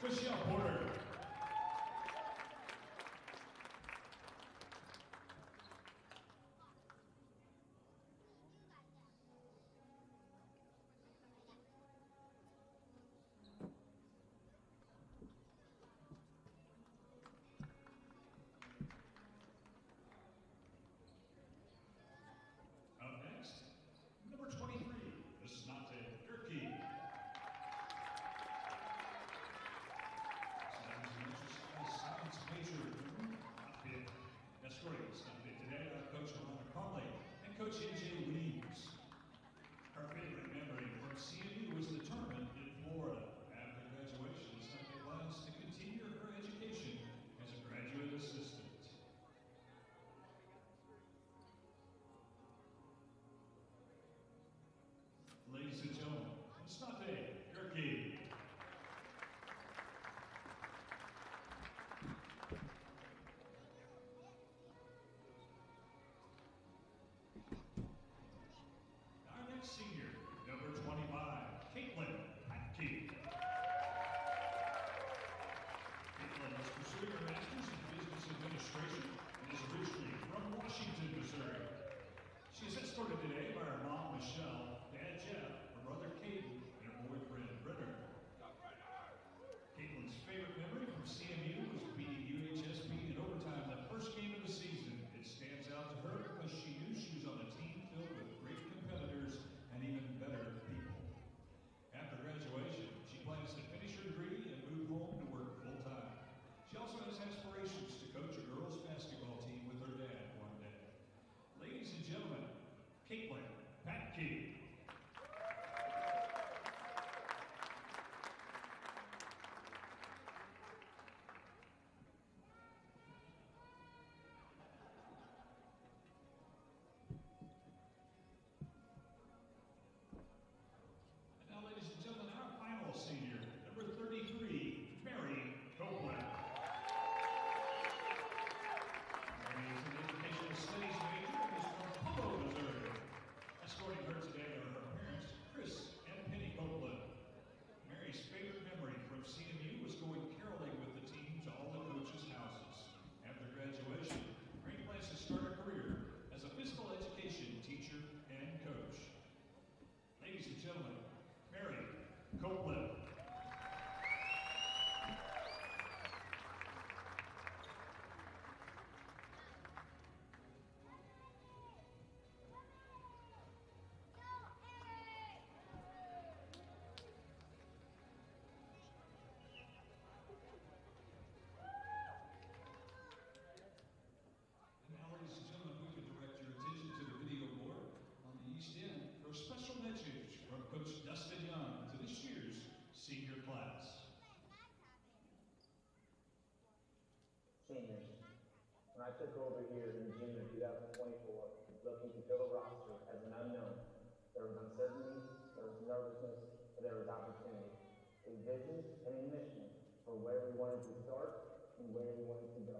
Michelle Porter. Up next, number 23, Visnate Durkee. Science major, not fit. Escorting Visnate today are Coach Alana Carley and Coach NJ Weems. Her favorite memory from CMU was the tournament in Florida. After graduation, Visnate plans to continue her education as a graduate assistant. Ladies and gentlemen, Visnate Durkee. Our next senior, number 25, Caitlin Hatke. Caitlin is pursuing her master's in business administration and is originally from Washington, Missouri. She is escorted today by her mom, Michelle, dad, Jeff, her brother, Caden, and her boyfriend, Brenner. Caitlin's favorite memory from CMU was beating UHSB in overtime the first game of the season. It stands out to her because she knew she was on a team filled with great competitors and even better people. After graduation, she plans to finish her degree and move home to work full-time. She also has aspirations to coach a girls' basketball team with her dad one day. Ladies and gentlemen, Caitlin Hatke. And now, ladies and gentlemen, our final senior, number 33, Mary Copeland. Mary is an educational studies major and is from Polo, Missouri. Escorting her today are her parents, Chris and Penny Copeland. Mary's favorite memory from CMU was going caroling with the team to all the coaches' houses. After graduation, Mary plans to start a career as a physical education teacher and coach. Ladies and gentlemen, Mary Copeland. And now, ladies and gentlemen, we can direct your attention to the video board on the east end for a special message from Coach Dustin Young to this year's senior class. Seniors, when I took over here in June of 2024, looking to fill a roster as an unknown, there was uncertainty, there was nervousness, but there was opportunity. A vision and a mission for where we wanted to start and where we wanted to go.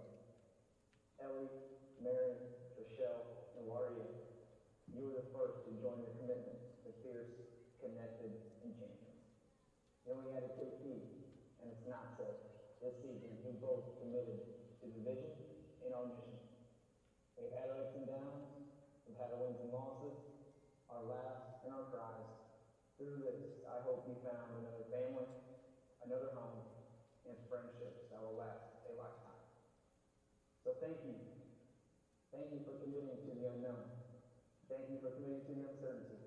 Ellie, Mary, Rochelle, and Waria, you were the first to join the commitment to Fierce, Connected, and Champions. Then we added KP, and it's not so. This season, we both committed to the vision and our mission. We've had our ups and downs, we've had our wins and losses, our laughs and our cries. Through this, I hope you found another family, another home, and friendships that will last a lifetime. So thank you. Thank you for committing to the unknown. Thank you for committing to the uncertainty.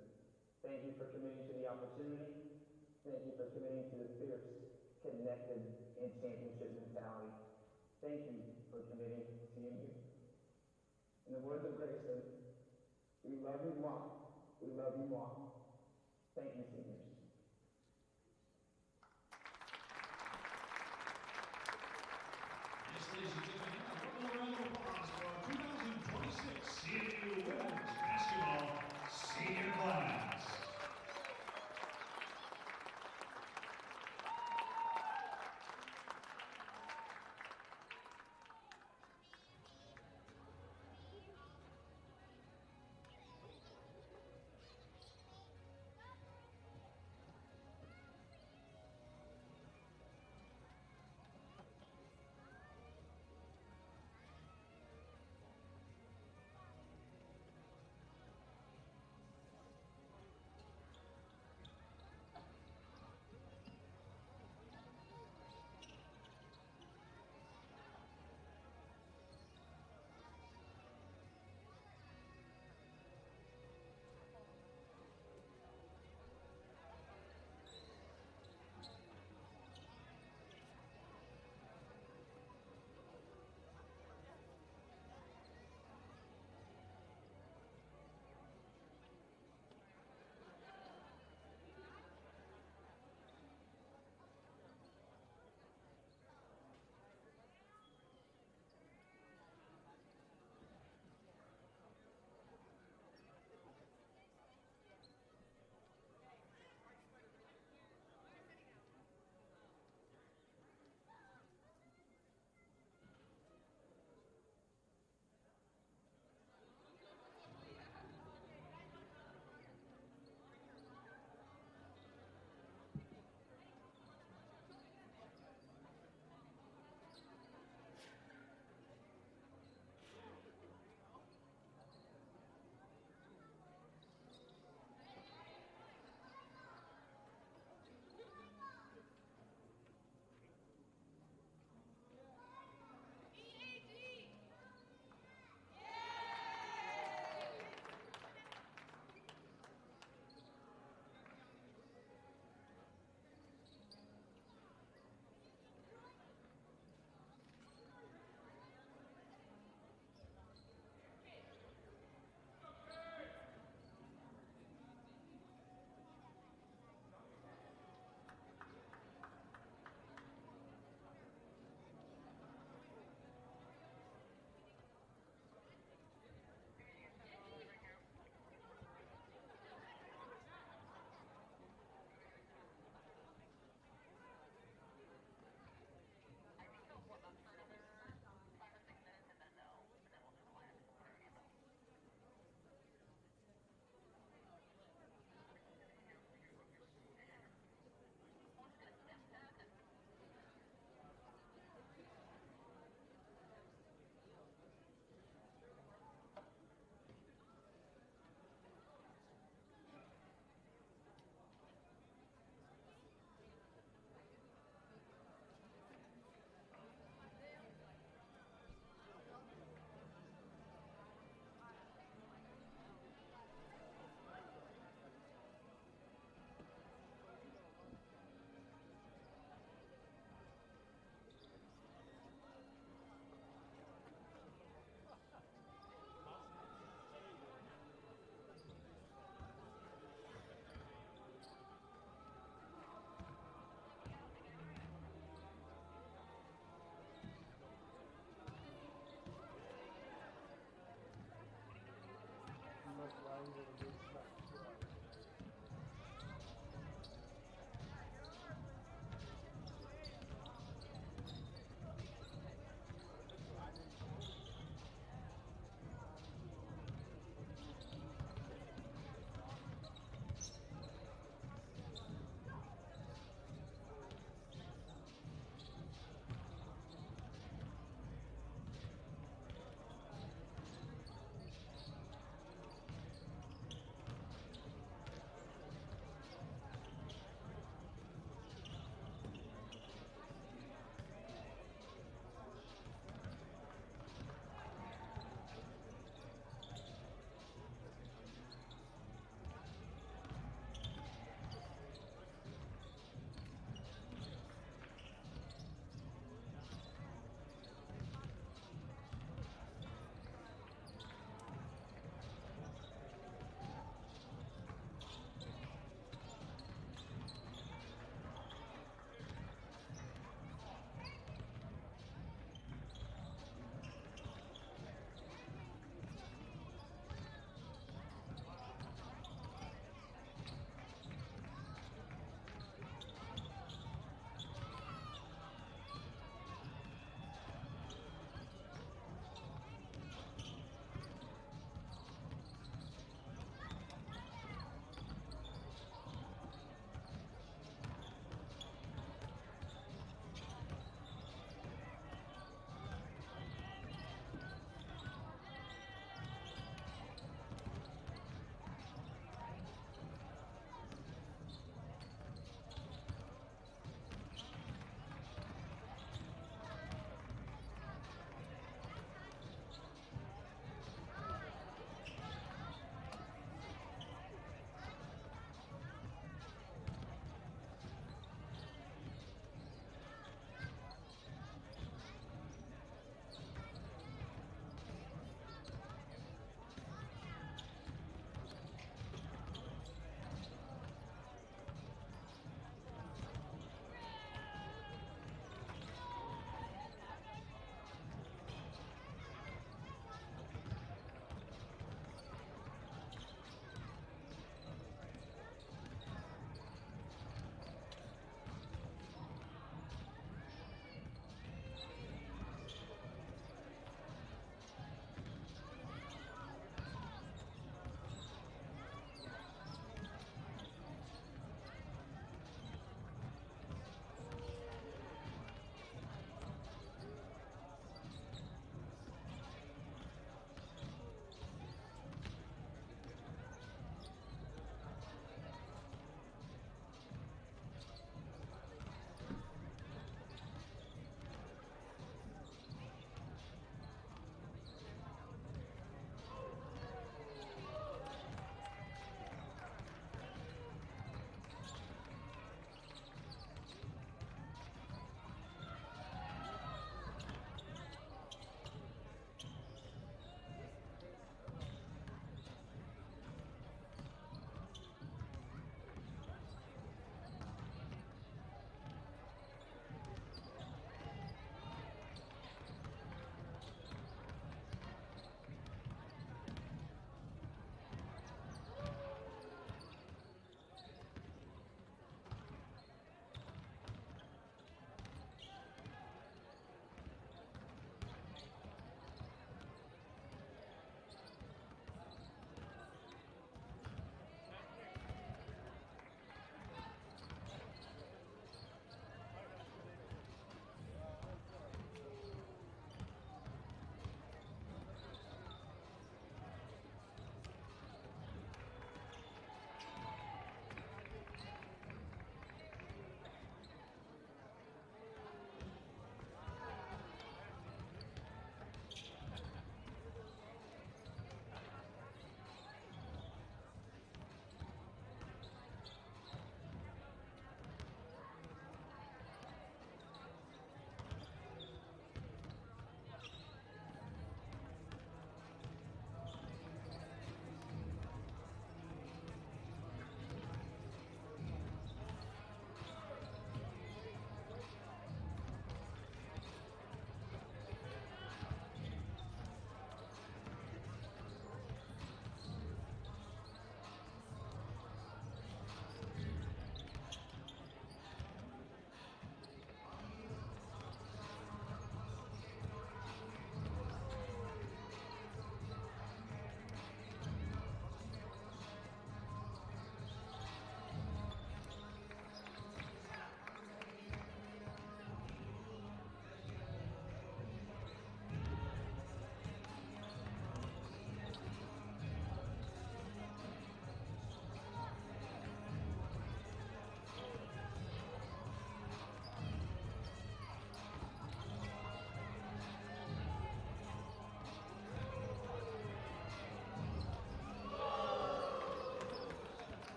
Thank you for committing to the opportunity. Thank you for committing to the fierce, connected, and championship mentality. Thank you for committing to CMU. In the words of Grayson, we love you more. We love you more. Thank you, seniors. Yes, ladies and gentlemen, one more round of applause for our 2026 CMU Women's Basketball Senior Class.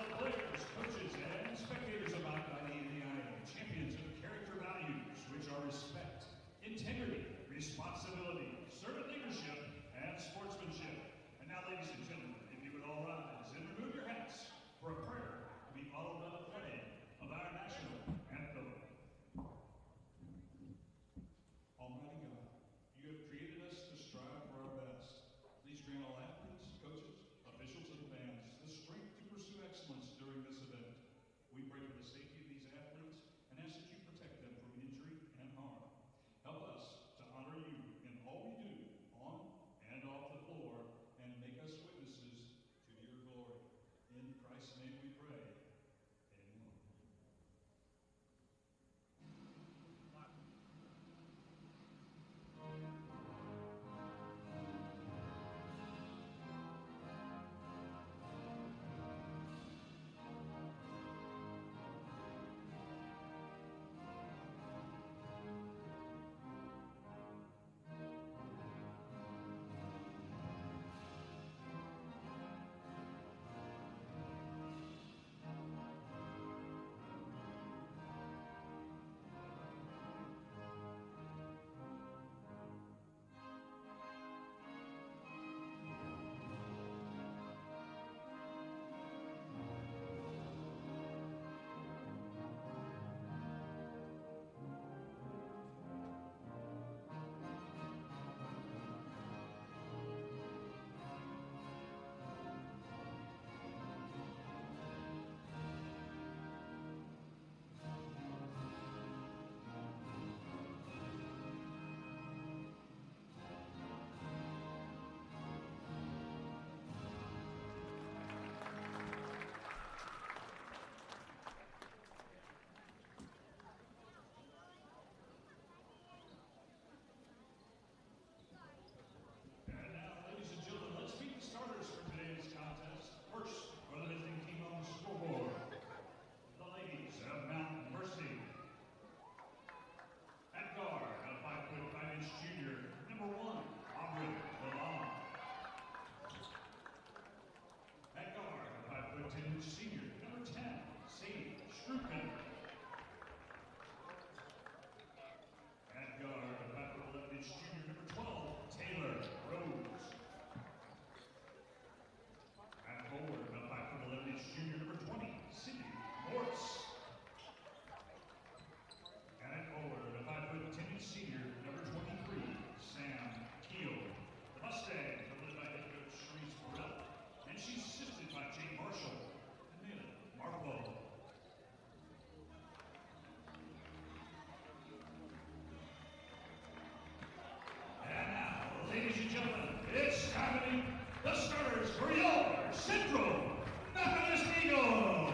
let players, coaches, and spectators abide by the ADIA, champions of character values, which are respect, integrity, responsibility, servant leadership, and sportsmanship. And now, ladies and gentlemen, if you would all rise and remove your hats for a prayer to be followed by the playing of our national anthem. Almighty God, you have created us to strive for our best. Please grant all athletes, coaches, officials, and fans the strength to pursue excellence during this event. We pray for the safety of these athletes and ask that you protect them from injury and harm. Help us to honor you in all we do, on and off the floor, and make us witnesses to your glory. In Christ's name we pray. Amen. And now, ladies and gentlemen, let's meet the starters for today's contest. First, for the visiting team on the scoreboard, the ladies of Mount Mercy. At guard, a 5'5" junior, number 1, Aubrey Lalonde. At guard, a 5'10" senior, number 10, Sadie Struken. At guard, a 5'11" junior, number 12, Taylor Rose. At forward, a 5'11" junior, number 20, Cindy Morse. And at forward, a 5'10" senior, number 23, Sam Keel. The Mustangs are led by head coach Sharice Burrell, and she's assisted by Jay Marshall and Nayla Marple. And now, ladies and gentlemen, it's time to meet the starters for your Central Methodist Eagles.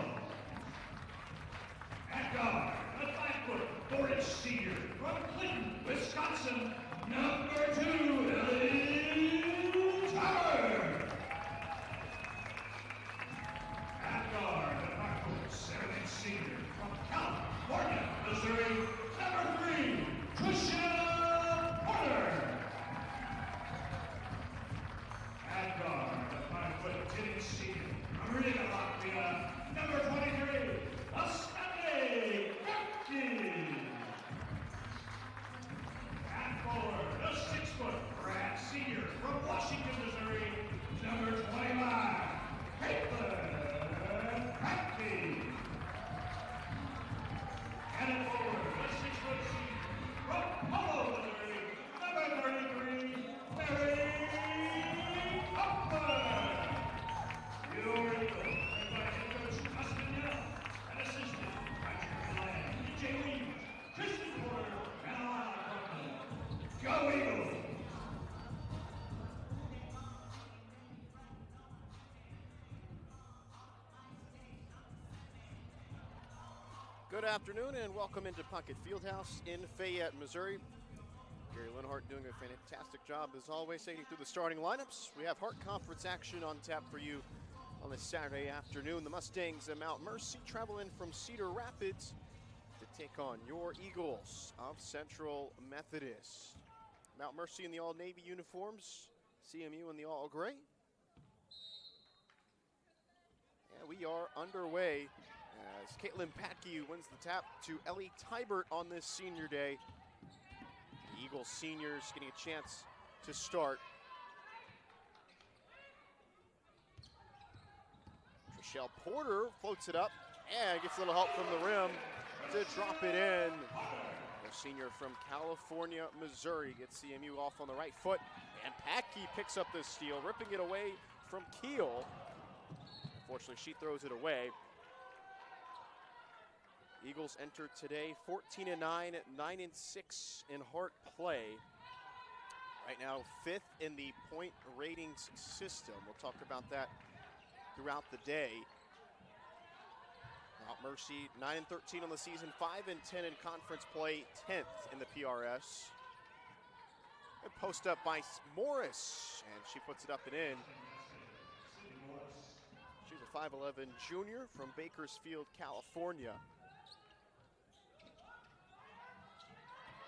At guard, a 5'4" senior from Clinton, Wisconsin, number 2, Ellie Tyler. At guard, a 5'7" senior from California, Missouri, number 3, Trisha Porter. At guard, a 5'10" senior from Riga, Latvia, number 23, Asante Kempke. At forward, a 6' grad senior from Washington, Missouri, number 25, Caitlin Kempke. And at forward, a 6' senior from Polo, Missouri, number 33, Mary Upman. Your Eagles, led by head coach Justin Young, and assisted by Jeremy Land, DJ Williams, Kristen Porter, and Alana Crumlin. Go Eagles! Good afternoon and welcome into Puckett Fieldhouse in Fayette, Missouri. Gary Linhart doing a fantastic job as always, taking through the starting lineups. We have Hart Conference action on tap for you on this Saturday afternoon. The Mustangs of Mount Mercy travel in from Cedar Rapids to take on your Eagles of Central Methodist. Mount Mercy in the all-navy uniforms, CMU in the all-gray. Yeah, we we are underway as Caitlin Patke wins the tap to Ellie Tybert on this senior day. The Eagles seniors getting a chance to start. Trishelle Porter floats it up and gets a little help from the rim to drop it in. The senior from California, Missouri gets CMU off on the right foot, and Patke picks up the steal, ripping it away from Keel. Unfortunately, she throws it away. Eagles entered today 14-9, 9-6 in Hart play. Right now, 5th in the point ratings system. We'll talk about that throughout the day. Mount Mercy 9-13 on the season, 5-10 in conference play, 10th in the PRS. And post up by Morris, and she puts it up and in. She's a 5'11 junior from Bakersfield, California.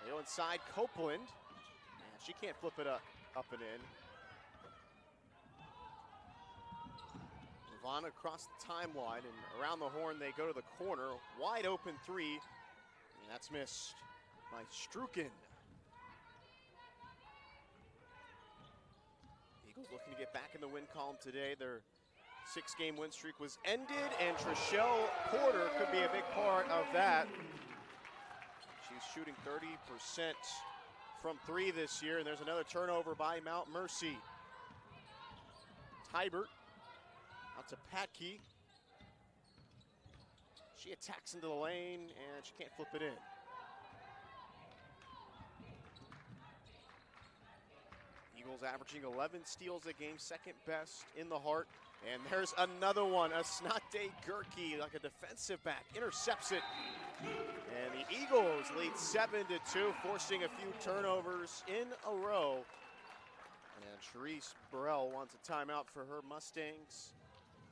They go inside Copeland, and she can't flip it up and in. Ivana across the timeline, and around the horn they go to the corner. Wide open three, and that's missed by Struken. Eagles looking to get back in the win column today. Their 6-game win streak was ended, and Trishelle Porter could be a big part of that. She's shooting 30% from 3 this year, and there's another turnover by Mount Mercy. Tybert out to Patke. She attacks into the lane, and she can't flip it in. Eagles averaging 11 steals a game, second best in the Hart. And there's another one, Asnate Gerke, like a defensive back, intercepts it. And the Eagles lead 7-2, forcing a few turnovers in a row. And Charisse Burrell wants a timeout for her Mustangs.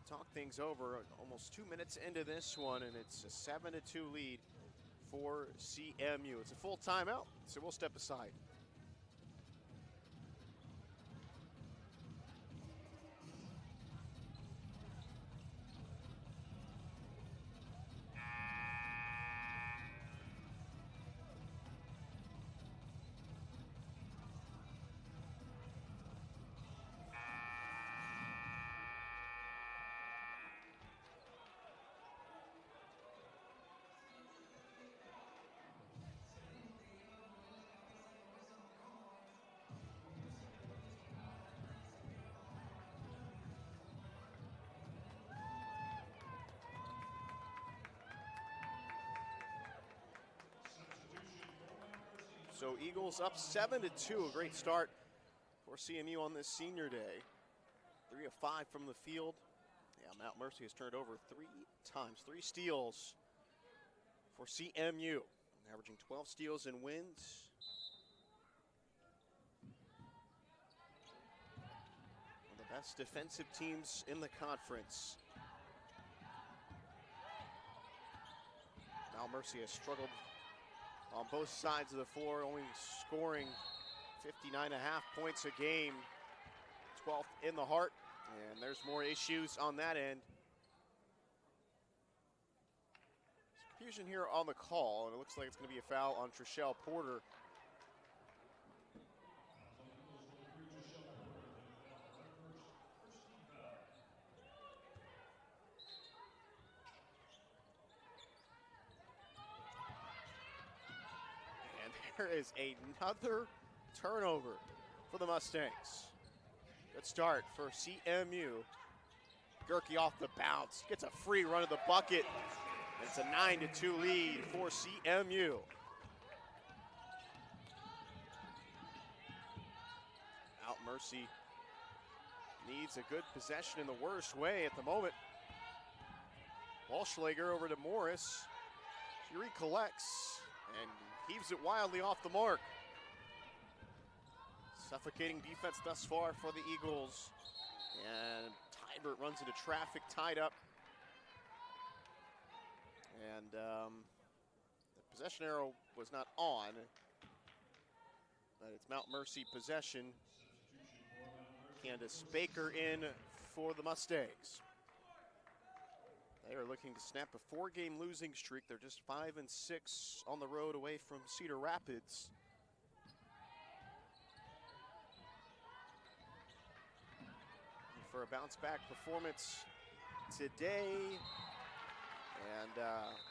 Talk things over almost 2 minutes into this one, and it's a 7-2 lead for CMU. It's a full timeout, so we'll step aside. So Eagles up 7-2, a great start for CMU on this senior day. 3 of 5 from the field. Yeah, Mount Mercy has turned over 3 times, 3 steals for CMU, averaging 12 steals and wins. One of the best defensive teams in the conference. Mount Mercy has struggled on both sides of the floor, only scoring 59.5 points a game, 12th in the Hart, and there's more issues on that end. There's confusion here on the call, and it looks like it's going to be a foul on Trishelle Porter. There is another turnover for the Mustangs. Good start for CMU. Gerke off the bounce, gets a free run of the bucket. And it's a 9-2 lead for CMU. Mount Mercy needs a good possession in the worst way at the moment. Walschlager over to Morris. She recollects and heaves it wildly off the mark. Suffocating defense thus far for the Eagles. And Tybert runs into traffic, tied up. And the possession arrow was not on, but it's Mount Mercy possession. Candace Baker in for the Mustangs. They are looking to snap a 4-game losing streak. They're just 5-6 on the road away from Cedar Rapids. For a bounce-back performance today, and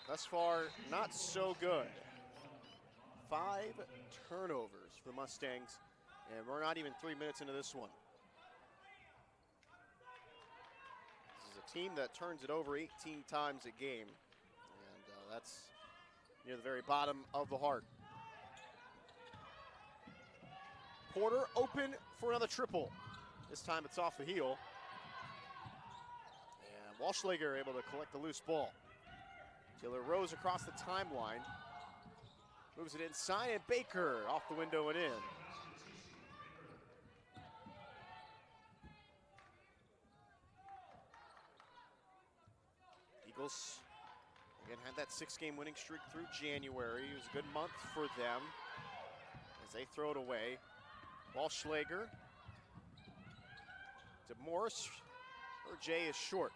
thus far, not so good. 5 turnovers for the Mustangs, and we're not even 3 minutes into this one. This is a team that turns it over 18 times a game, and that's near the very bottom of the Hart. Porter open for another triple. This time it's off the heel. And Walschlager able to collect the loose ball. Taylor Rose across the timeline. Moves it inside, and Baker off the window and in. Eagles again had that 6-game winning streak through January. It was a good month for them as they throw it away. Walschlager to Morris. Her J is short.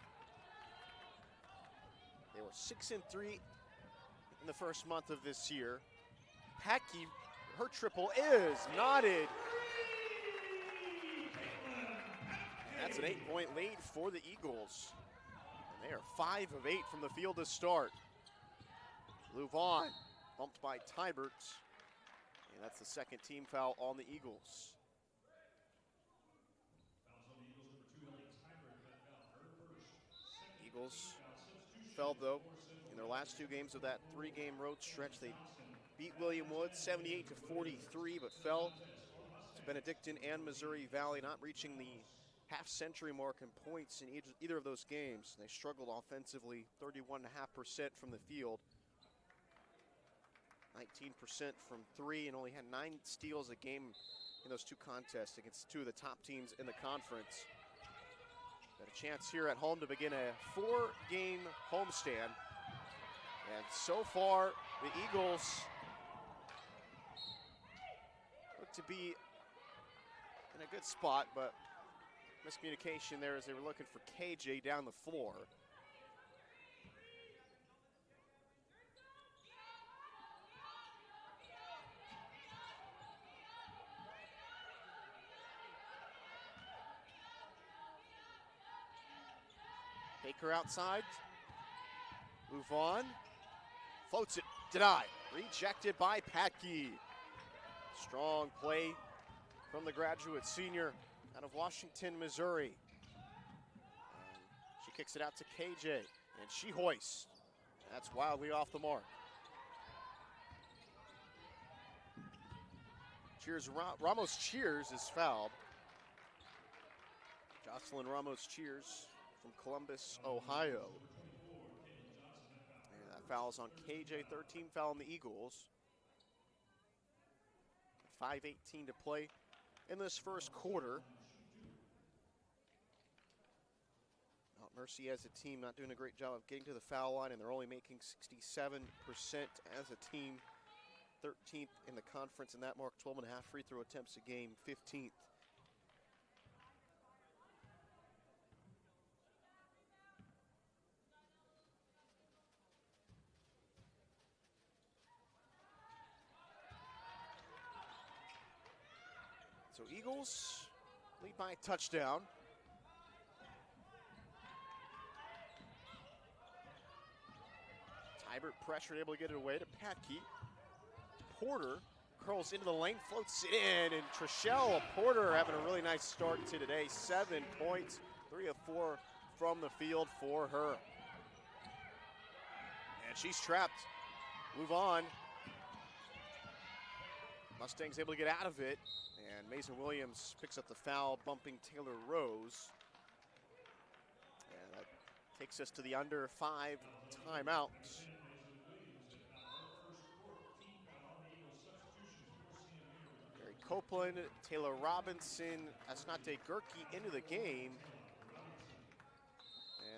They were 6-3 in the first month of this year. Packy, her triple is knotted. That's an 8-point lead for the Eagles. And they are 5 of 8 from the field to start. Louvain bumped by Tybert. And that's the second team foul on the Eagles. Eagles fell, though, in their last 2 games of that 3-game road stretch. They beat William Wood 78-43, but fell to Benedictine and Missouri Valley, not reaching the half-century mark in points in either of those games. They struggled offensively, 31.5% from the field, 19% from 3, and only had 9 steals a game in those 2 contests against 2 of the top teams in the conference. Got a chance here at home to begin a 4-game homestand. And so far, the Eagles look to be in a good spot, but miscommunication there as they were looking for KJ down the floor. Baker outside. Louvain floats it, denied. Rejected by Packy. Strong play from the graduate senior out of Washington, Missouri. And she kicks it out to KJ, and she hoists. That's wildly off the mark. Ramos Cheers is fouled. Jocelyn Ramos Cheers from Columbus, Ohio. And that foul's on KJ, 13 foul on the Eagles. 5:18 to play in this first quarter. Mount Mercy as a team not doing a great job of getting to the foul line, and they're only making 67% as a team. 13th in the conference in that mark, 12.5 free throw attempts a game, 15th. So Eagles lead by a touchdown. Tybert pressured, able to get it away to Packy. Porter curls into the lane, floats it in, and Trishelle Porter having a really nice start to today. 7 points, 3 of 4 from the field for her. And she's trapped. Move on. Mustangs able to get out of it, and Mason Williams picks up the foul, bumping Taylor Rose. And that takes us to the under 5 timeouts. Gary Copeland, Taylor Robinson, Asnate Gurki into the game.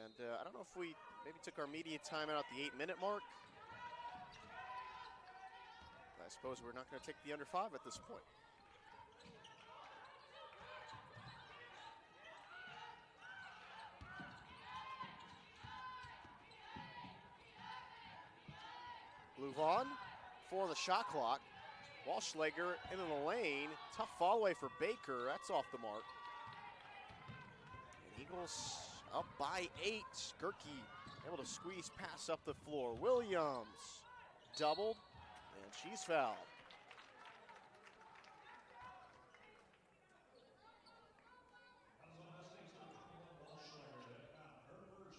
And I don't know if we maybe took our media timeout at the 8-minute mark. I suppose we're not going to take the under 5 at this point. Louvain for the shot clock. Walschlager into the lane. Tough fall away for Baker. That's off the mark. And Eagles up by 8. Gerke able to squeeze pass up the floor. Williams doubled, and she's fouled.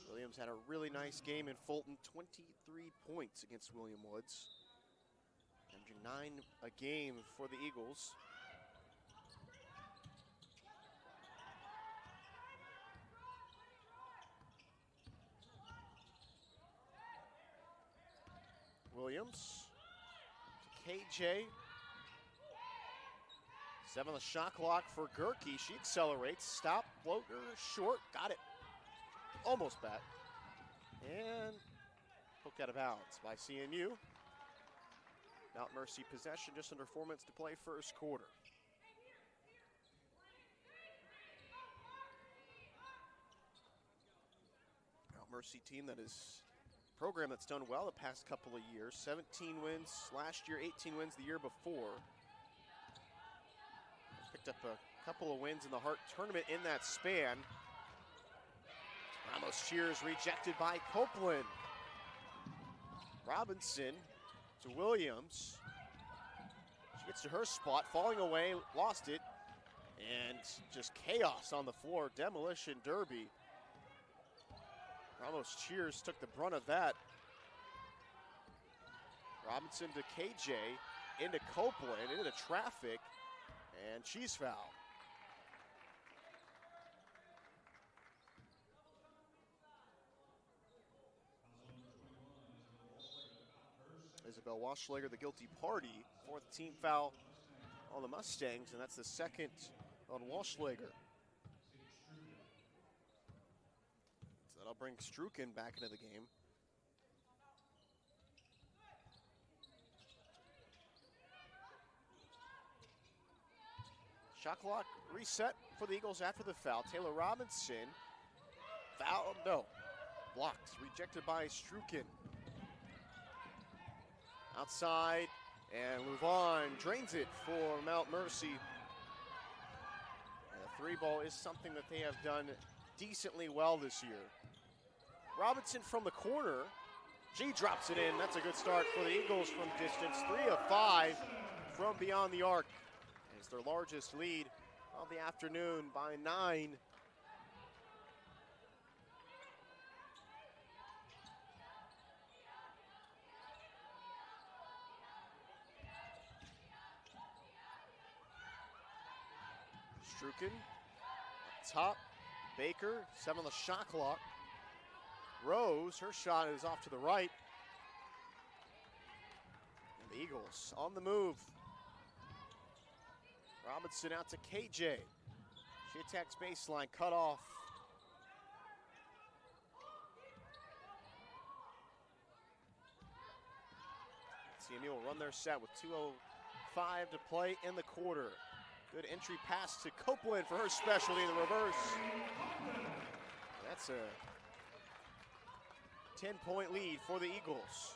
Williams had a really nice game in Fulton, 23 points against William Woods. Averaging 9 a game for the Eagles. Williams to KJ. 7 on the shot clock for Gerke. She accelerates. Stop, floater, short, got it. Almost back. And poked out of bounds by CMU. Mount Mercy possession, just under 4 minutes to play first quarter. Mount Mercy team that is a program that's done well the past couple of years. 17 wins last year, 18 wins the year before. Picked up a couple of wins in the Hart tournament in that span. Ramos cheers rejected by Copeland. Robinson to Williams. She gets to her spot, falling away, lost it, and just chaos on the floor. Demolition derby. Ramos cheers took the brunt of that. Robinson to KJ, into Copeland, into the traffic, and she's fouled. Isabel Walschlager, the guilty party, 4th team foul on the Mustangs, and that's the 2nd on Walschlager. So that'll bring Strukin back into the game. Shot clock reset for the Eagles after the foul. Taylor Robinson, foul, no, blocked, rejected by Strukin. Outside, and Louvain drains it for Mount Mercy. And the 3 ball is something that they have done decently well this year. Robinson from the corner, she drops it in. That's a good start for the Eagles from distance. 3 of 5 from beyond the arc. It's their largest lead of the afternoon by 9. Strukin, top, Baker, 7 on the shot clock. Rose, her shot is off to the right. And the Eagles on the move. Robinson out to KJ. She attacks baseline, cut off. CMU will run their set with 2:05 to play in the quarter. Good entry pass to Copeland for her specialty in the reverse. That's a 10-point lead for the Eagles.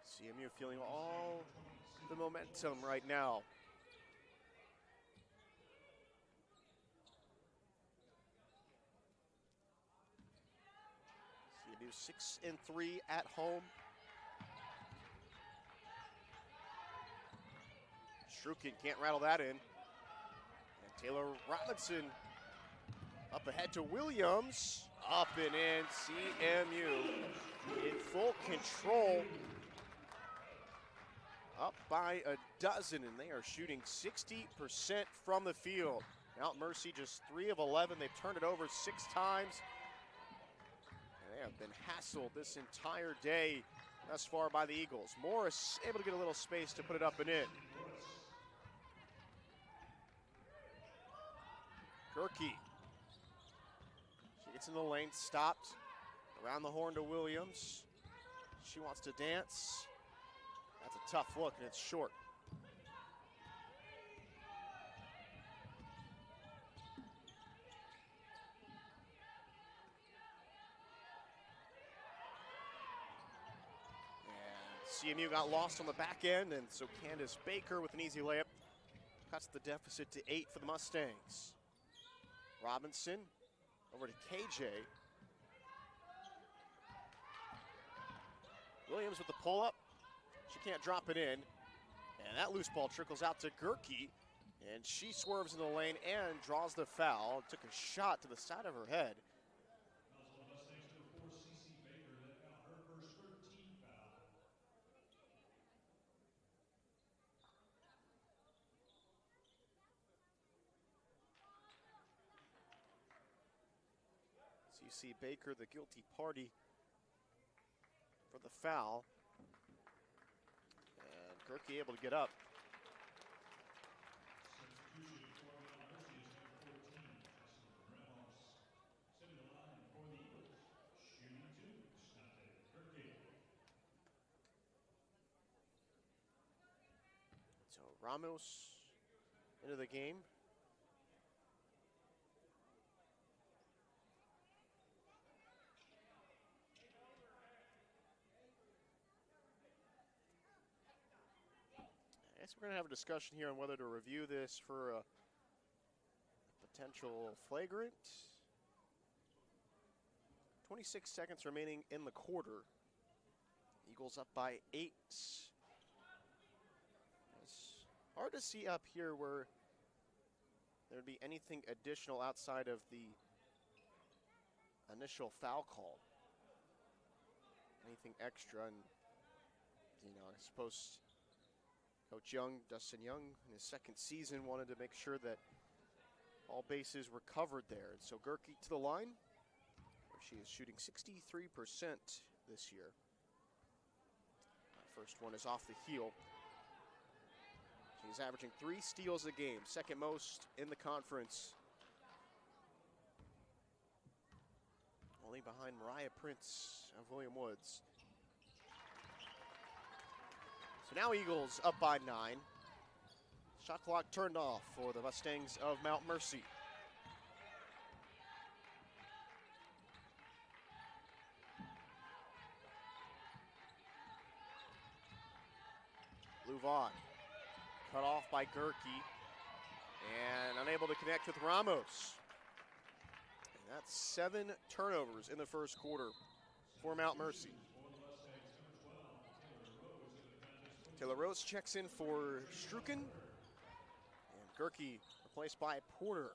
CMU feeling all the momentum right now. CMU 6-3 at home. Strukin can't rattle that in. And Taylor Robinson up ahead to Williams. Up and in, CMU in full control. Up by a dozen, and they are shooting 60% from the field. Mount Mercy just 3 of 11. They've turned it over 6 times. And they have been hassled this entire day thus far by the Eagles. Morris able to get a little space to put it up and in. Gerke. She gets in the lane, stopped. Around the horn to Williams. She wants to dance. That's a tough look, and it's short. CMU got lost on the back end, and so Candace Baker with an easy layup cuts the deficit to 8 for the Mustangs. Robinson over to KJ. Williams with the pull-up. She can't drop it in. And that loose ball trickles out to Gerke. And she swerves in the lane and draws the foul. Took a shot to the side of her head. Mustangs number 4, CC Baker, let out her first 13 foul. So you see Baker, the guilty party for the foul. And Gerke able to get up. Substitution for Mount Mercy is number 14, Jessica Ramos. Setting the line for the Eagles. Shooting 2, Snate Gerke. So Ramos into the game. I guess we're going to have a discussion here on whether to review this for a potential flagrant. 26 seconds remaining in the quarter. Eagles up by 8. It's hard to see up here where there'd be anything additional outside of the initial foul call. Anything extra, and I suppose Coach Young, Dustin Young, in his second season wanted to make sure that all bases were covered there. And so Gerke to the line, where she is shooting 63% this year. First one is off the heel. She's averaging 3 steals a game, second most in the conference. Only behind Mariah Prince of William Woods. So now Eagles up by 9. Shot clock turned off for the Mustangs of Mount Mercy. Louvain, cut off by Gerke, and unable to connect with Ramos. And that's 7 turnovers in the first quarter for Mount Mercy. Taylor Rose checks in for Strucken, and Gerke replaced by Porter.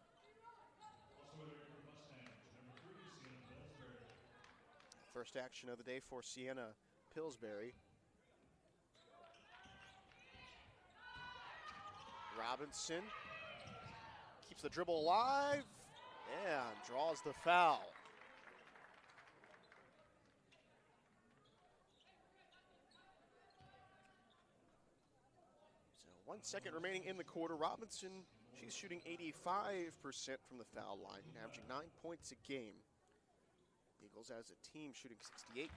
First action of the day for Sienna Pillsbury. Robinson keeps the dribble alive and draws the foul. So 1 second remaining in the quarter. Robinson, she's shooting 85% from the foul line, averaging 9 points a game. Eagles as a team shooting 68%.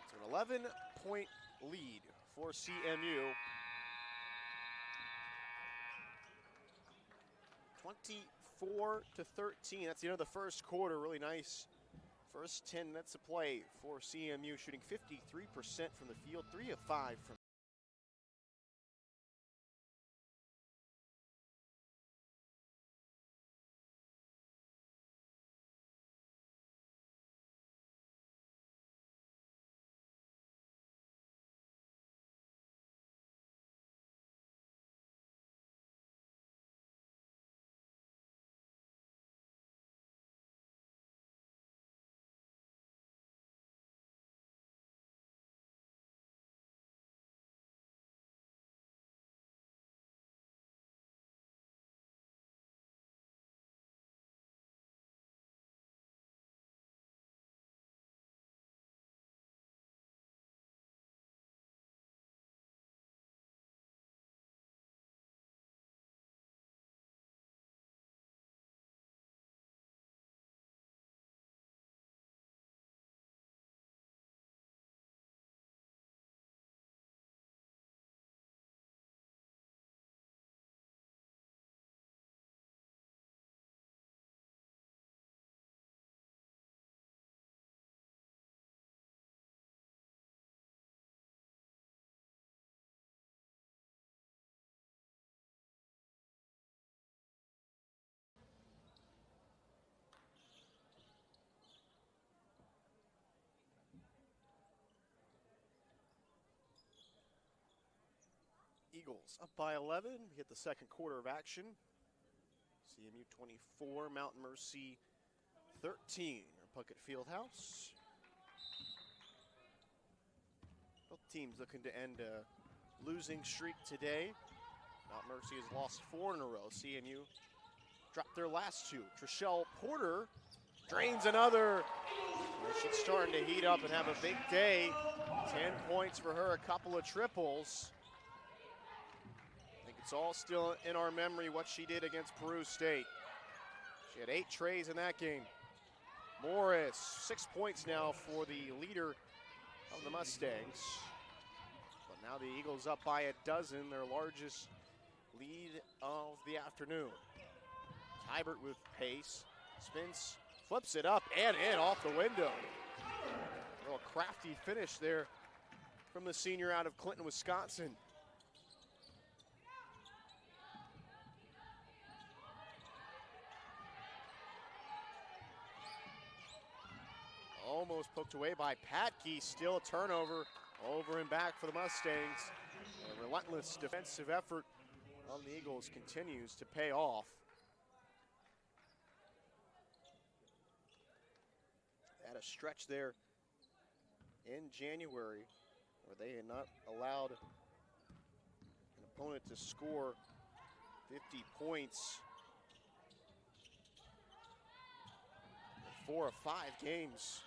It's an 11-point lead for CMU. 24-13. That's the end of the first quarter. Really nice first 10 minutes of play for CMU, shooting 53% from the field, 3 of 5 from Eagles up by 11. We hit the second quarter of action. CMU 24, Mountain Mercy 13. Puckett Fieldhouse. Both teams looking to end a losing streak today. Mount Mercy has lost 4 in a row. CMU dropped their last 2. Trishelle Porter drains another. Well, she's starting to heat up and have a big day. 10 points for her, a couple of triples. I think it's all still in our memory what she did against Peru State. She had 8 trays in that game. Morris, 6 points now for the leader of the Mustangs. But now the Eagles up by a dozen, their largest lead of the afternoon. Tybert with pace, spins, flips it up and in off the window. A little crafty finish there from the senior out of Clinton, Wisconsin. Almost poked away by Patke, still a turnover, over and back for the Mustangs. A relentless defensive effort of the Eagles continues to pay off. Had a stretch there in January where they had not allowed an opponent to score 50 points in 4 of 5 games.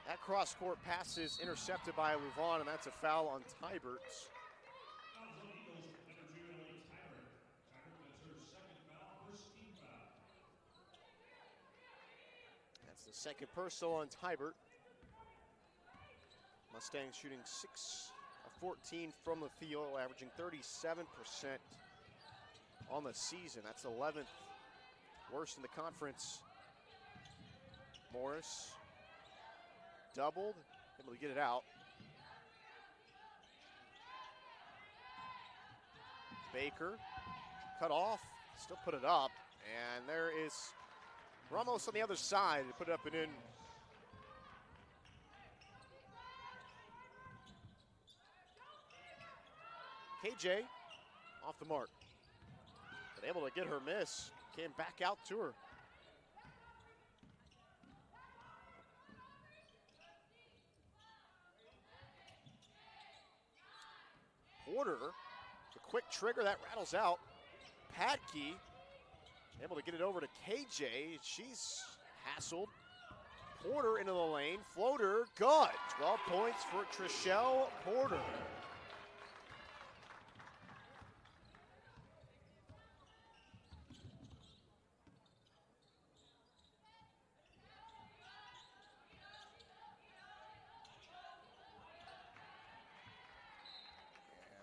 That cross-court pass is intercepted by Louvain, and that's a foul on Tybert. That's the second personal on Tybert. Mustangs shooting 6 of 14 from the field, averaging 37% on the season. That's 11th worst in the conference. Morris doubled, able to get it out. Baker cut off, still put it up, and there is Ramos on the other side to put it up and in. KJ off the mark, but able to get her miss, came back out to her. Porter, the quick trigger that rattles out. Patke able to get it over to KJ. She's hassled. Porter into the lane. Floater, good. 12 points for Trishelle Porter.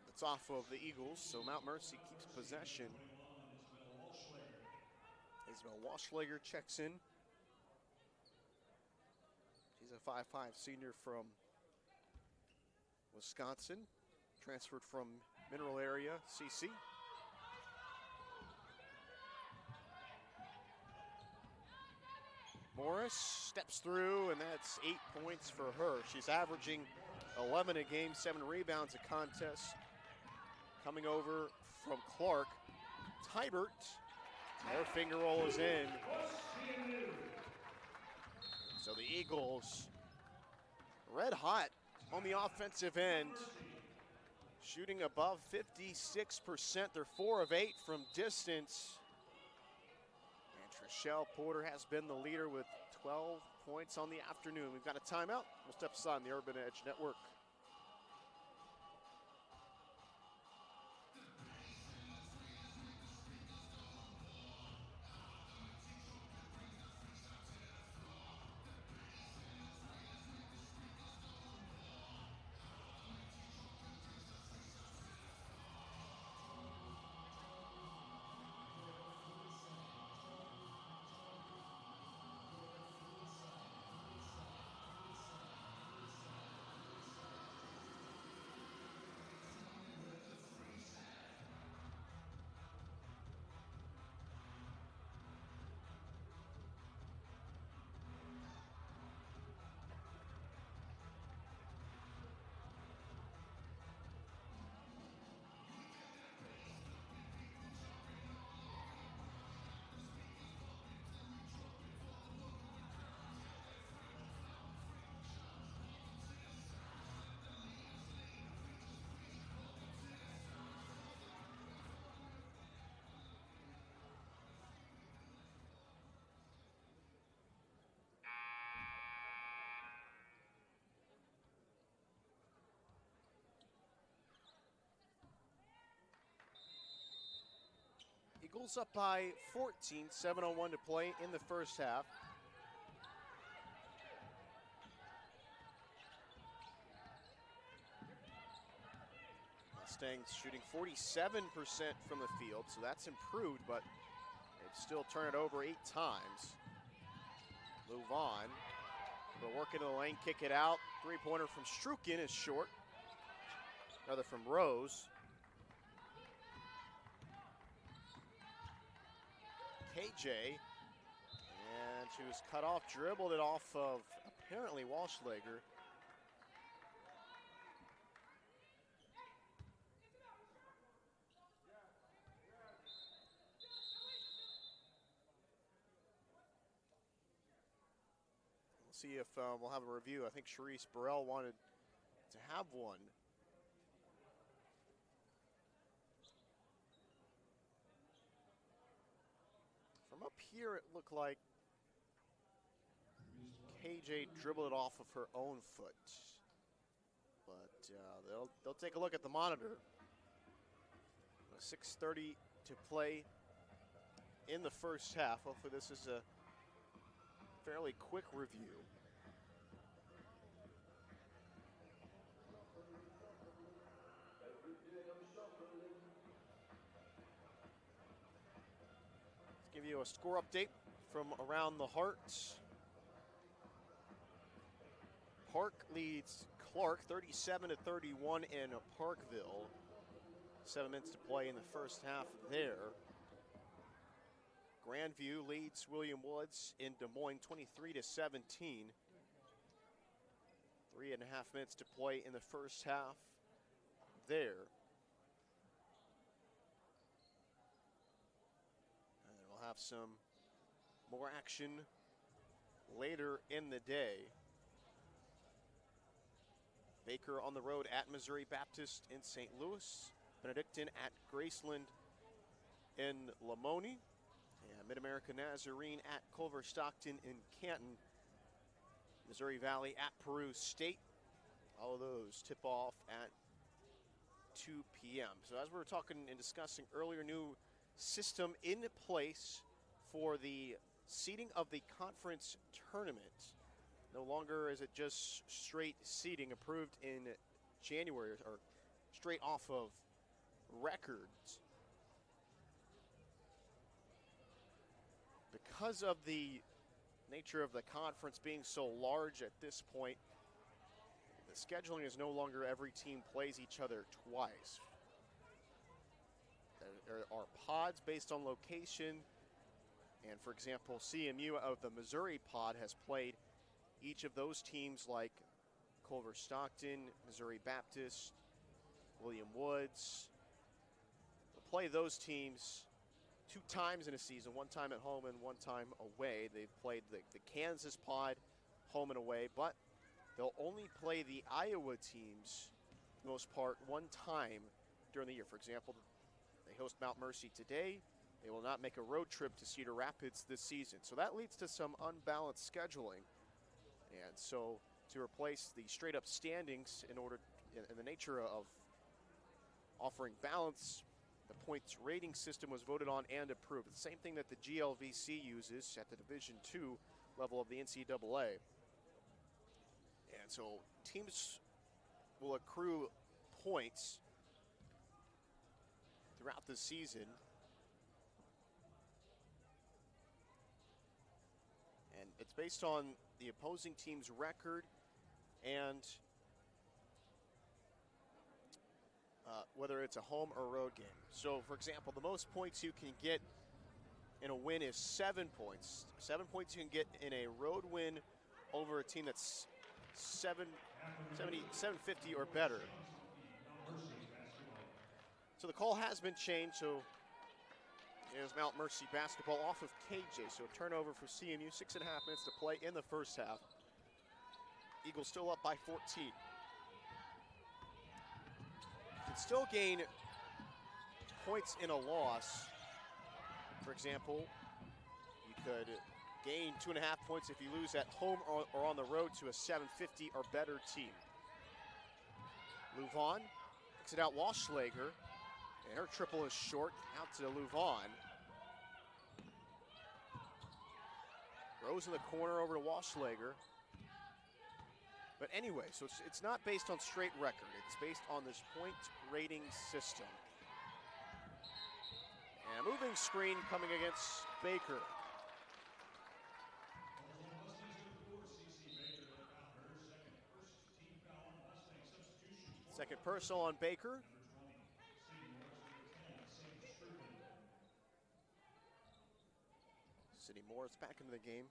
It's off of the Eagles, so Mount Mercy keeps possession. Isabel Walschlager checks in. She's a 5'5" senior from Wisconsin, transferred from Mineral Area, CC. Morris steps through, and that's 8 points for her. She's averaging 11 a game, 7 rebounds a contest. Coming over from Clark, Tybert, their finger roll is in. So the Eagles, red hot on the offensive end, shooting above 56%. They're 4 of 8 from distance. And Trishelle Porter has been the leader with 12 points on the afternoon. We've got a timeout. We'll step aside on the Urban Edge Network. Eagles up by 14, 7:01 to play in the first half. Mustangs shooting 47% from the field, so that's improved, but they've still turned it over 8 times. Move on. They'll work into the lane, kick it out. Three-pointer from Strukin is short. Another from Rose. KJ, and she was cut off, dribbled it off of apparently Walschlager. We'll see if we'll have a review. I think Sharice Burrell wanted to have one. From up here, it looked like KJ dribbled it off of her own foot. But they'll take a look at the monitor. 6:30 to play in the first half. Hopefully this is a fairly quick review. Give you a score update from around the Heart. Park leads Clark 37-31 in Parkville. 7 minutes to play in the first half there. Grandview leads William Woods in Des Moines 23-17. 3.5 minutes to play in the first half there. We'll have some more action later in the day. Baker on the road at Missouri Baptist in St. Louis. Benedictine at Graceland in Lamoni. And Mid-America Nazarene at Culver Stockton in Canton. Missouri Valley at Peru State. All of those tip off at 2 p.m. So as we were talking and discussing earlier, new system in place for the seeding of the conference tournament. No longer is it just straight seeding approved in January or straight off of records. Because of the nature of the conference being so large at this point, the scheduling is no longer every team plays each other twice. There are pods based on location, and for example, CMU of the Missouri pod has played each of those teams like Culver Stockton, Missouri Baptist, William Woods. They'll play those teams 2 times in a season, 1 time at home and 1 time away. They've played the Kansas pod home and away, but they'll only play the Iowa teams, for the most part, 1 time during the year. For example, they host Mount Mercy today. They will not make a road trip to Cedar Rapids this season. So that leads to some unbalanced scheduling. And so to replace the straight up standings in the nature of offering balance, the points rating system was voted on and approved. The same thing that the GLVC uses at the Division II level of the NCAA. And so teams will accrue points throughout the season. And it's based on the opposing team's record and whether it's a home or road game. So, for example, the most points you can get in a win is 7 points. 7 points you can get in a road win over a team that's 750 or better. So the call has been changed. So there's Mount Mercy basketball off of KJ. So a turnover for CMU. 6.5 minutes to play in the first half. Eagles still up by 14. You can still gain points in a loss. For example, you could gain 2.5 points if you lose at home or on the road to a 750 or better team. Luvon picks it out, Walschlager, and her triple is short, out to Luvon. Throws in the corner over to Walschlager. But anyway, so it's not based on straight record. It's based on this point rating system. And a moving screen coming against Baker. Second personal on Baker. Sidney Morris back into the game.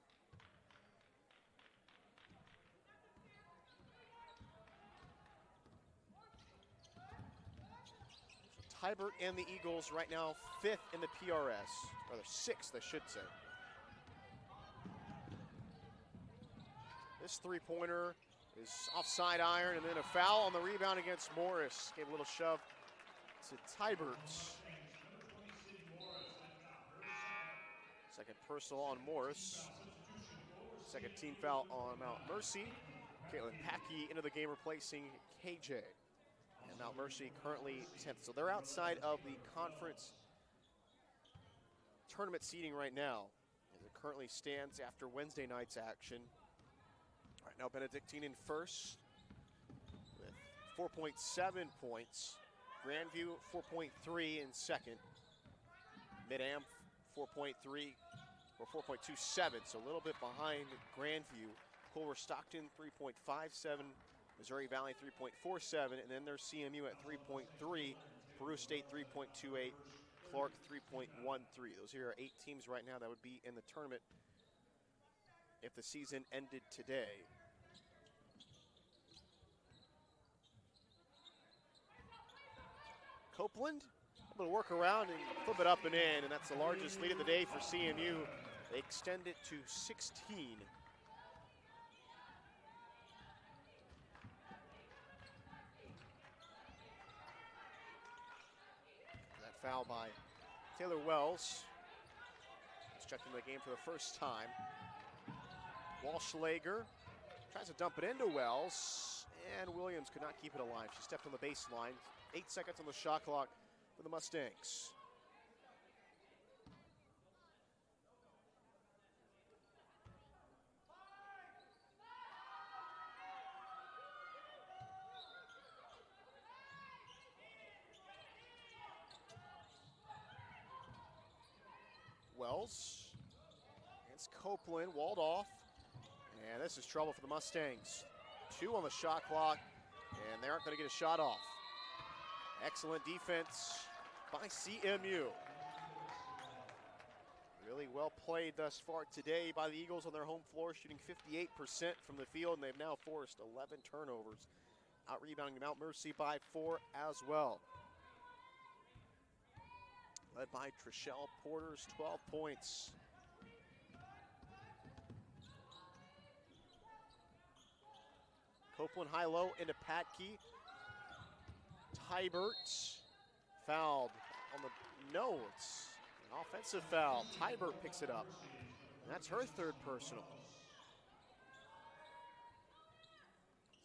Tybert and the Eagles right now 5th in the PRS, or 6th, I should say. This three-pointer is offside iron, and then a foul on the rebound against Morris. Gave a little shove to Tybert. Second personal on Morris. Second team foul on Mount Mercy. Caitlin Packey into the game replacing KJ. And Mount Mercy currently 10th. So they're outside of the conference tournament seeding right now, as it currently stands after Wednesday night's action. Right now, Benedictine in first with 4.7 points. Grandview 4.3 in second. Mid-Am 4.3 or 4.27, so a little bit behind Grandview. Culver Stockton 3.57. Missouri Valley 3.47, and then there's CMU at 3.3, Peru State 3.28, Clark 3.13. Those here are 8 teams right now that would be in the tournament if the season ended today. Copeland able to work around and flip it up and in, and that's the largest lead of the day for CMU. They extend it to 16. Foul by Taylor Wells. He's checked into the game for the first time. Walschlager tries to dump it into Wells, and Williams could not keep it alive. She stepped on the baseline. 8 seconds on the shot clock for the Mustangs. Wells against Copeland, walled off, and this is trouble for the Mustangs. 2 on the shot clock, and they aren't going to get a shot off. Excellent defense by CMU. Really well played thus far today by the Eagles on their home floor, shooting 58% from the field, and they've now forced 11 turnovers, out-rebounding Mount Mercy by 4 as well. Led by Trishelle Porter's 12 points. Copeland high-low into Patke. Tybert fouled on the, no, it's an offensive foul. Tybert picks it up, and that's her 3rd personal.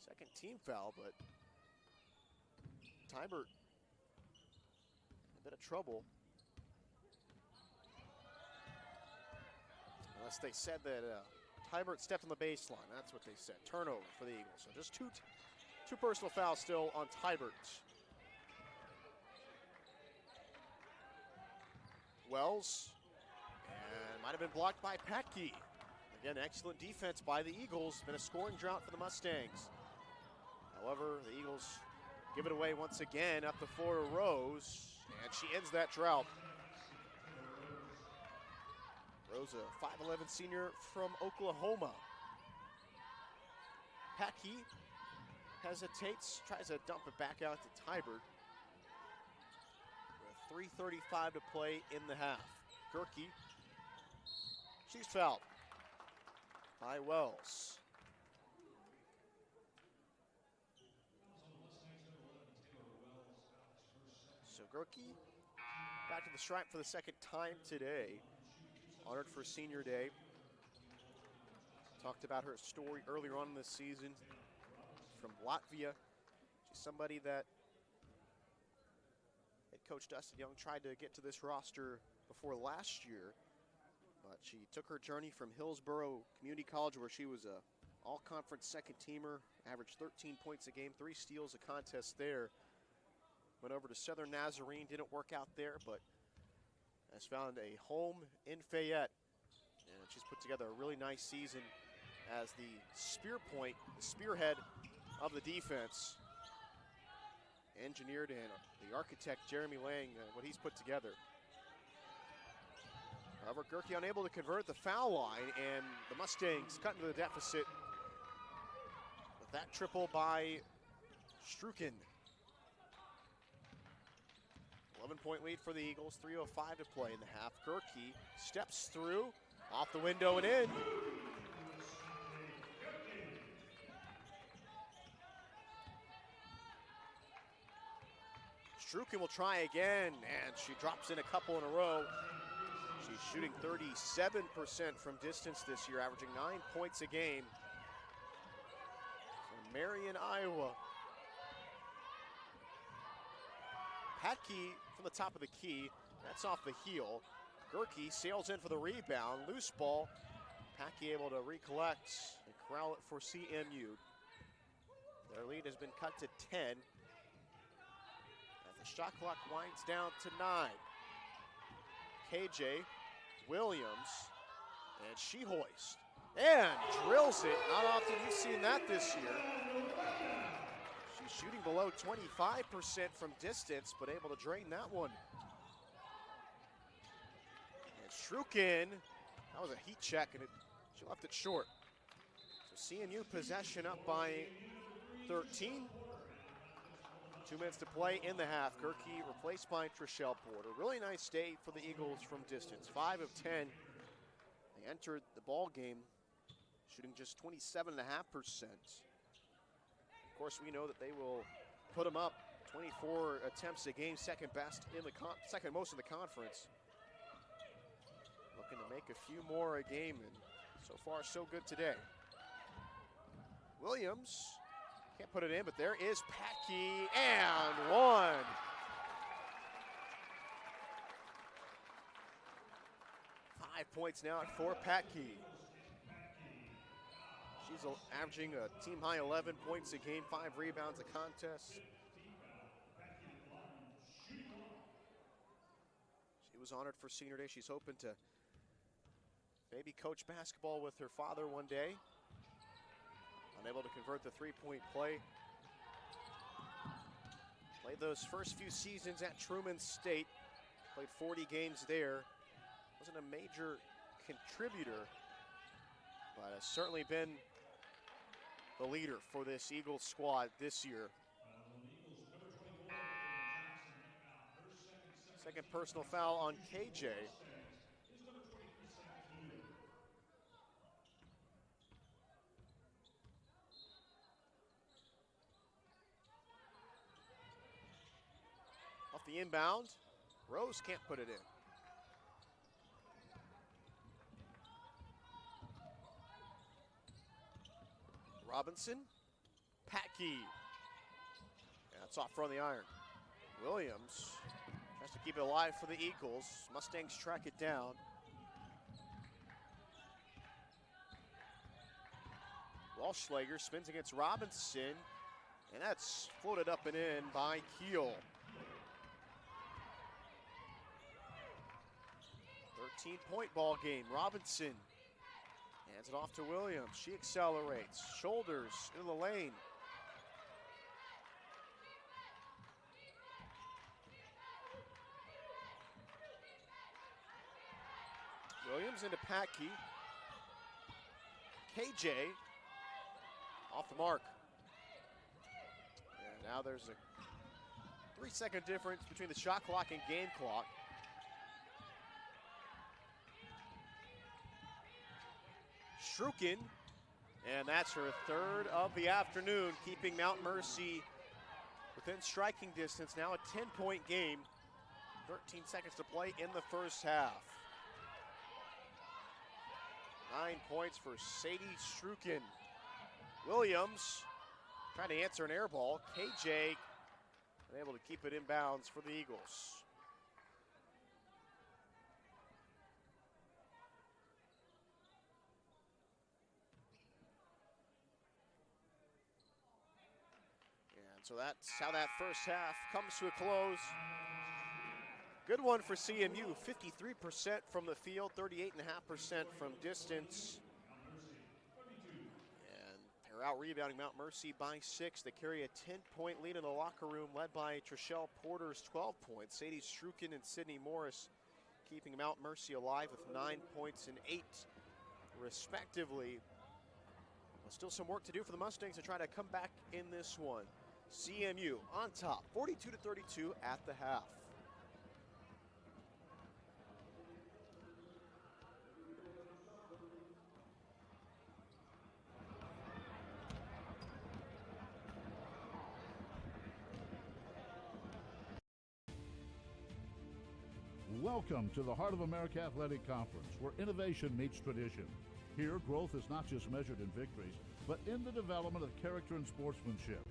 Second team foul, but Tybert in a bit of trouble. Unless they said that Tybert stepped on the baseline. That's what they said. Turnover for the Eagles. So just two personal fouls still on Tybert. Wells, and might have been blocked by Patke. Again, excellent defense by the Eagles. Been a scoring drought for the Mustangs. However, the Eagles give it away once again up the floor to Rose, and she ends that drought. Rose, a 5'11" senior from Oklahoma. Patke hesitates, tries to dump it back out to Tybert. With 3:35 to play in the half. Gerke, she's fouled by Wells. So Gerke back to the stripe for the second time today. Honored for Senior Day. Talked about her story earlier on in this season from Latvia. She's somebody that head coach Dustin Young tried to get to this roster before last year, but she took her journey from Hillsborough Community College, where she was a all-conference second-teamer, averaged 13 points a game, 3 steals a contest there. Went over to Southern Nazarene, didn't work out there, but has found a home in Fayette. And she's put together a really nice season as the spearhead of the defense. Engineered and the architect, Jeremy Lang, what he's put together. However, Gerke unable to convert the foul line, and the Mustangs cut into the deficit with that triple by Struken. 11-point lead for the Eagles, 3:05 to play in the half. Gerke steps through, off the window and in. Struken will try again, and she drops in a couple in a row. She's shooting 37% from distance this year, averaging 9 points a game. From Marion, Iowa. Patke from the top of the key, that's off the heel. Gerke sails in for the rebound, loose ball. Patke able to recollect and corral it for CMU. Their lead has been cut to 10. The shot clock winds down to 9. KJ Williams, and she hoists and drills it. Not often you've seen that this year. She's shooting below 25% from distance, but able to drain that one. And Struken, that was a heat check, and she left it short. So CMU possession up by 13. 2 minutes to play in the half. Gerke replaced by Trishelle Porter. Really nice day for the Eagles from distance. 5 of 10. They entered the ball game shooting just 27.5%. Of course, we know that they will put them up 24 attempts a game, second best in the second most in the conference. Looking to make a few more a game, and so far so good today. Williams can't put it in, but there is Patke, and one. Five points now for Patke. She's averaging a team-high 11 points a game, 5 rebounds a contest. She was honored for Senior Day. She's hoping to maybe coach basketball with her father one day. Unable to convert the three-point play. Played those first few seasons at Truman State. Played 40 games there. Wasn't a major contributor, but has certainly been the leader for this Eagles squad this year. Second personal foul on KJ. Off the inbound, Rose can't put it in. Robinson, Patke. That's off front of the iron. Williams tries to keep it alive for the Eagles. Mustangs track it down. Walschlager spins against Robinson, and that's floated up and in by Keel. 13-point ball game. Robinson hands it off to Williams. She accelerates, shoulders into the lane. Williams into Patke. KJ off the mark. And now there's a 3-second difference between the shot clock and game clock. Struken, and that's her third of the afternoon, keeping Mount Mercy within striking distance. Now a 10-point game, 13 seconds to play in the first half. 9 points for Sadie Struken. Williams trying to answer an air ball. KJ unable to keep it in bounds for the Eagles. So that's how that first half comes to a close. Good one for CMU, 53% from the field, 38.5% from distance. And they're out rebounding Mount Mercy by 6. They carry a 10-point lead in the locker room, led by Trishelle Porter's 12 points. Sadie Strukin and Sydney Morris keeping Mount Mercy alive with 9 points and 8, respectively. Well, still some work to do for the Mustangs to try to come back in this one. CMU on top, 42-32 at the half. Welcome to the Heart of America Athletic Conference, where innovation meets tradition. Here, growth is not just measured in victories, but in the development of character and sportsmanship.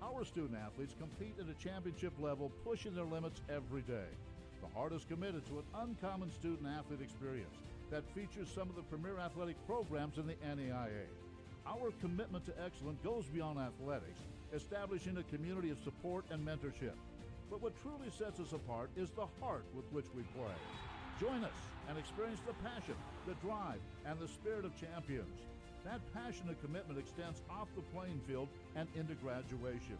Our student athletes compete at a championship level, pushing their limits every day. The Heart is committed to an uncommon student-athlete experience that features some of the premier athletic programs in the NAIA. Our commitment to excellence goes beyond athletics, establishing a community of support and mentorship. But what truly sets us apart is the heart with which we play. Join us and experience the passion, the drive, and the spirit of champions. That passion and commitment extends off the playing field and into graduation.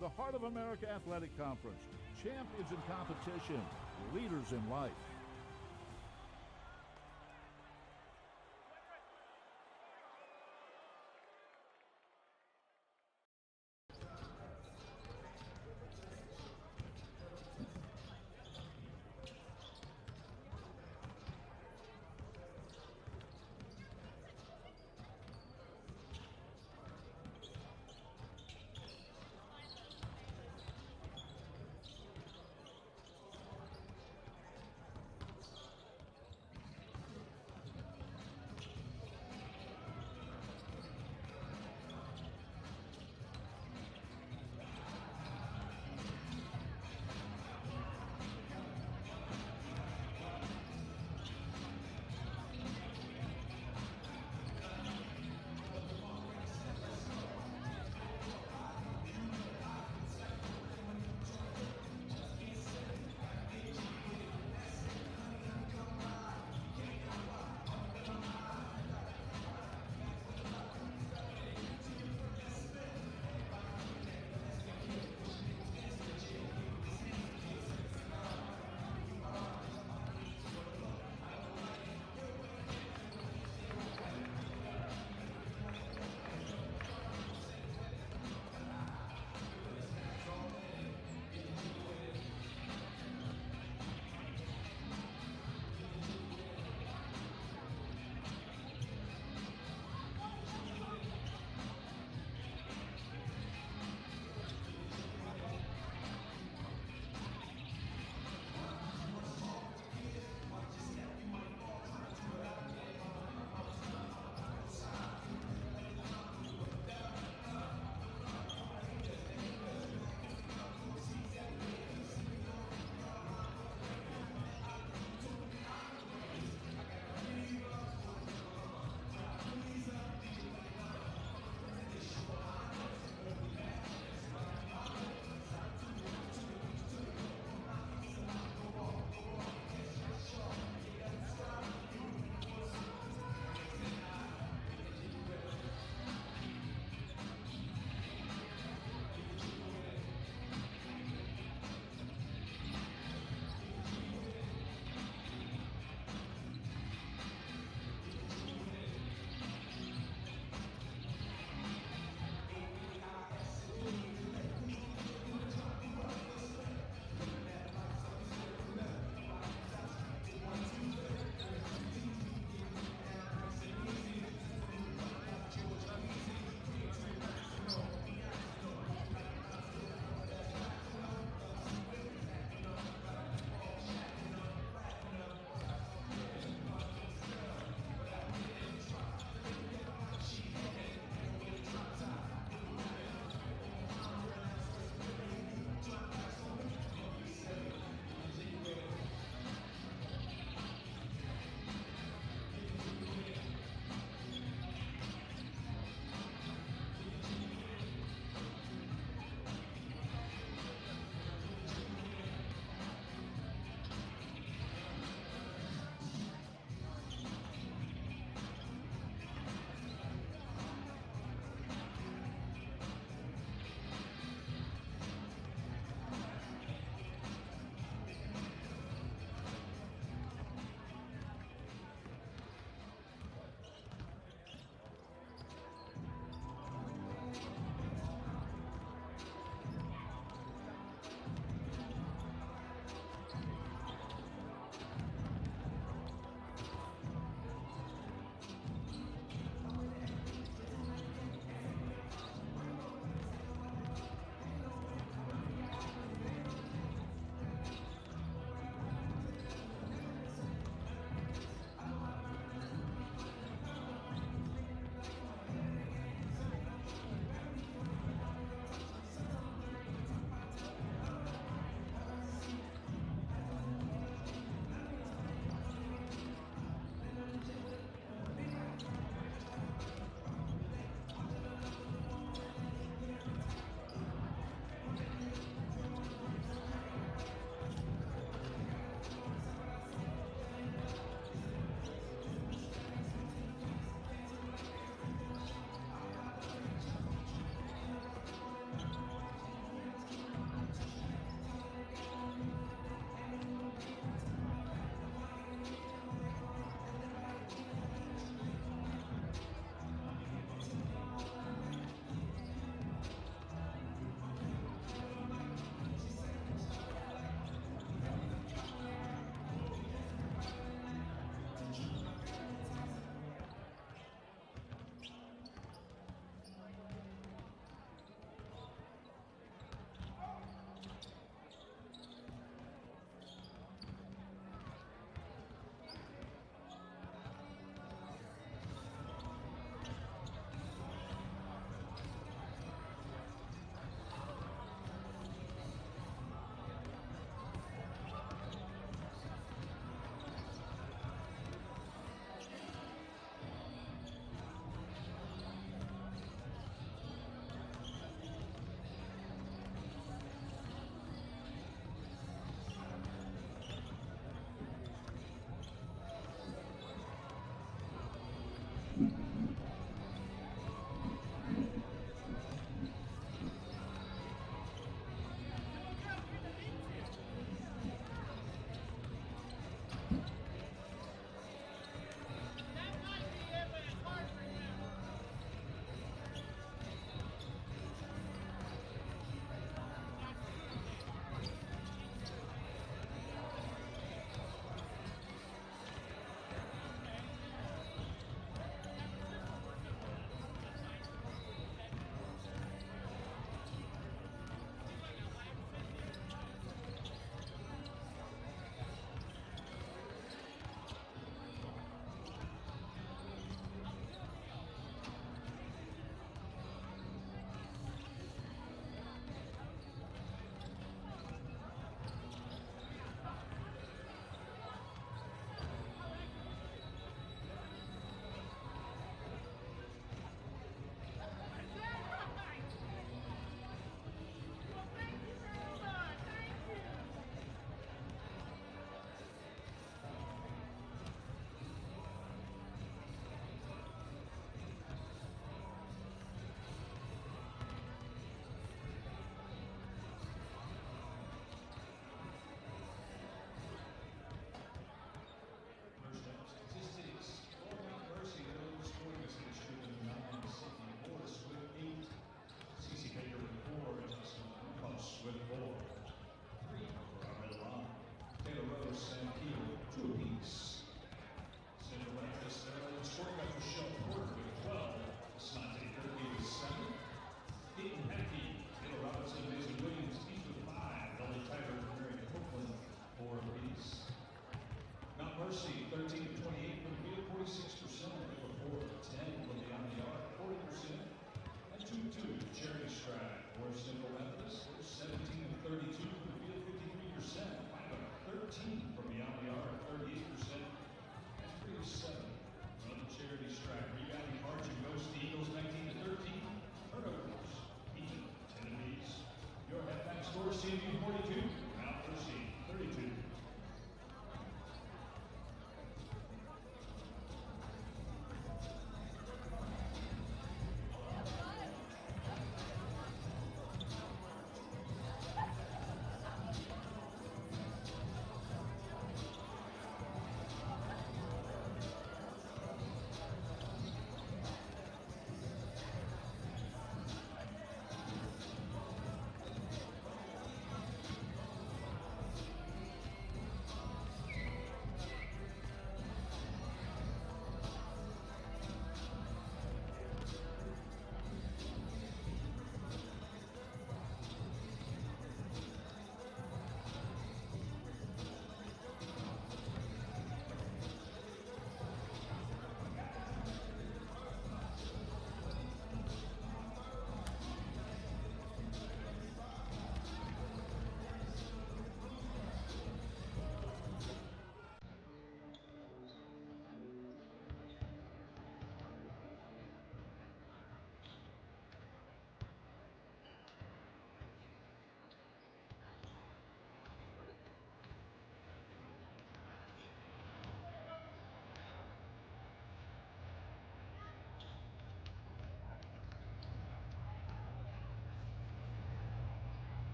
The Heart of America Athletic Conference, champions in competition, leaders in life.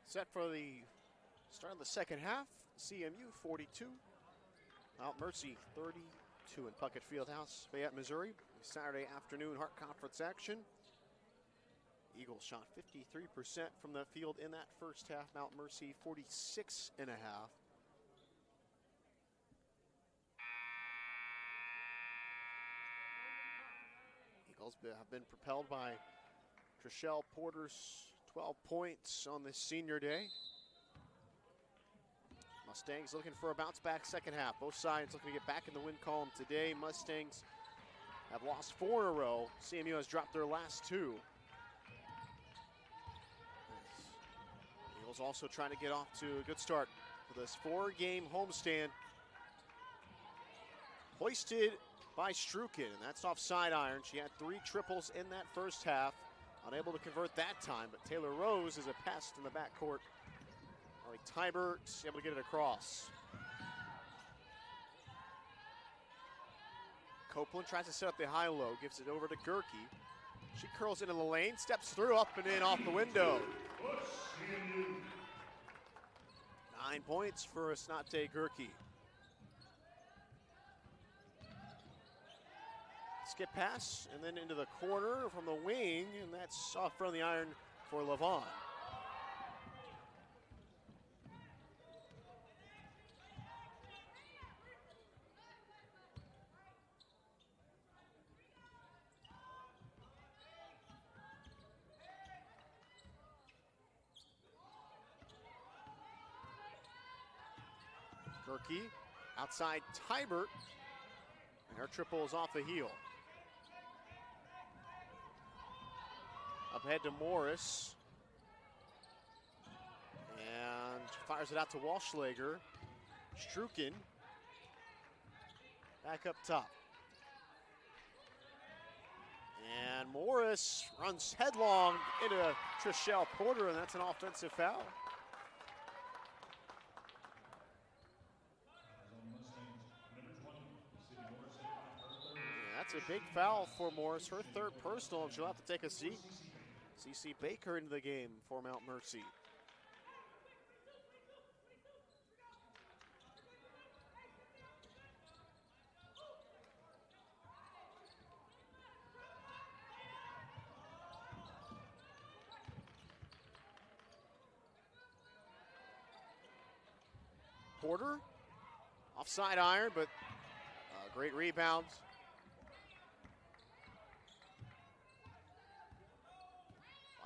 Set for the start of the second half. CMU 42, Mount Mercy 32 in Puckett Fieldhouse, Fayette, Missouri. Saturday afternoon Hart Conference action. Eagles shot 53% from the field in that first half. Mount Mercy 46.5. Eagles have been propelled by Trishelle Porter's 12 points on this senior day. Mustangs looking for a bounce back second half. Both sides looking to get back in the win column today. Mustangs have lost 4 in a row. CMU has dropped their last 2. Eagles also trying to get off to a good start for this 4-game homestand. Hoisted by Strukin, and that's off side iron. She had 3 triples in that first half. Unable to convert that time, but Taylor Rose is a pest in the backcourt. Tybert's able to get it across. Copeland tries to set up the high-low, gives it over to Gerke. She curls into the lane, steps through, up and in off the window. 9 points for Asnate Gerke. Skip pass, and then into the corner from the wing, and that's off front of the iron for Levon. Gerke outside Tybert, and her triple is off the heel. Up ahead to Morris, and fires it out to Walschlager. Strukin back up top. And Morris runs headlong into Trishelle Porter, and that's an offensive foul. That's a big foul for Morris, her 3rd personal, and she'll have to take a seat. CC Baker into the game for Mount Mercy. Porter, offside iron, but great rebounds.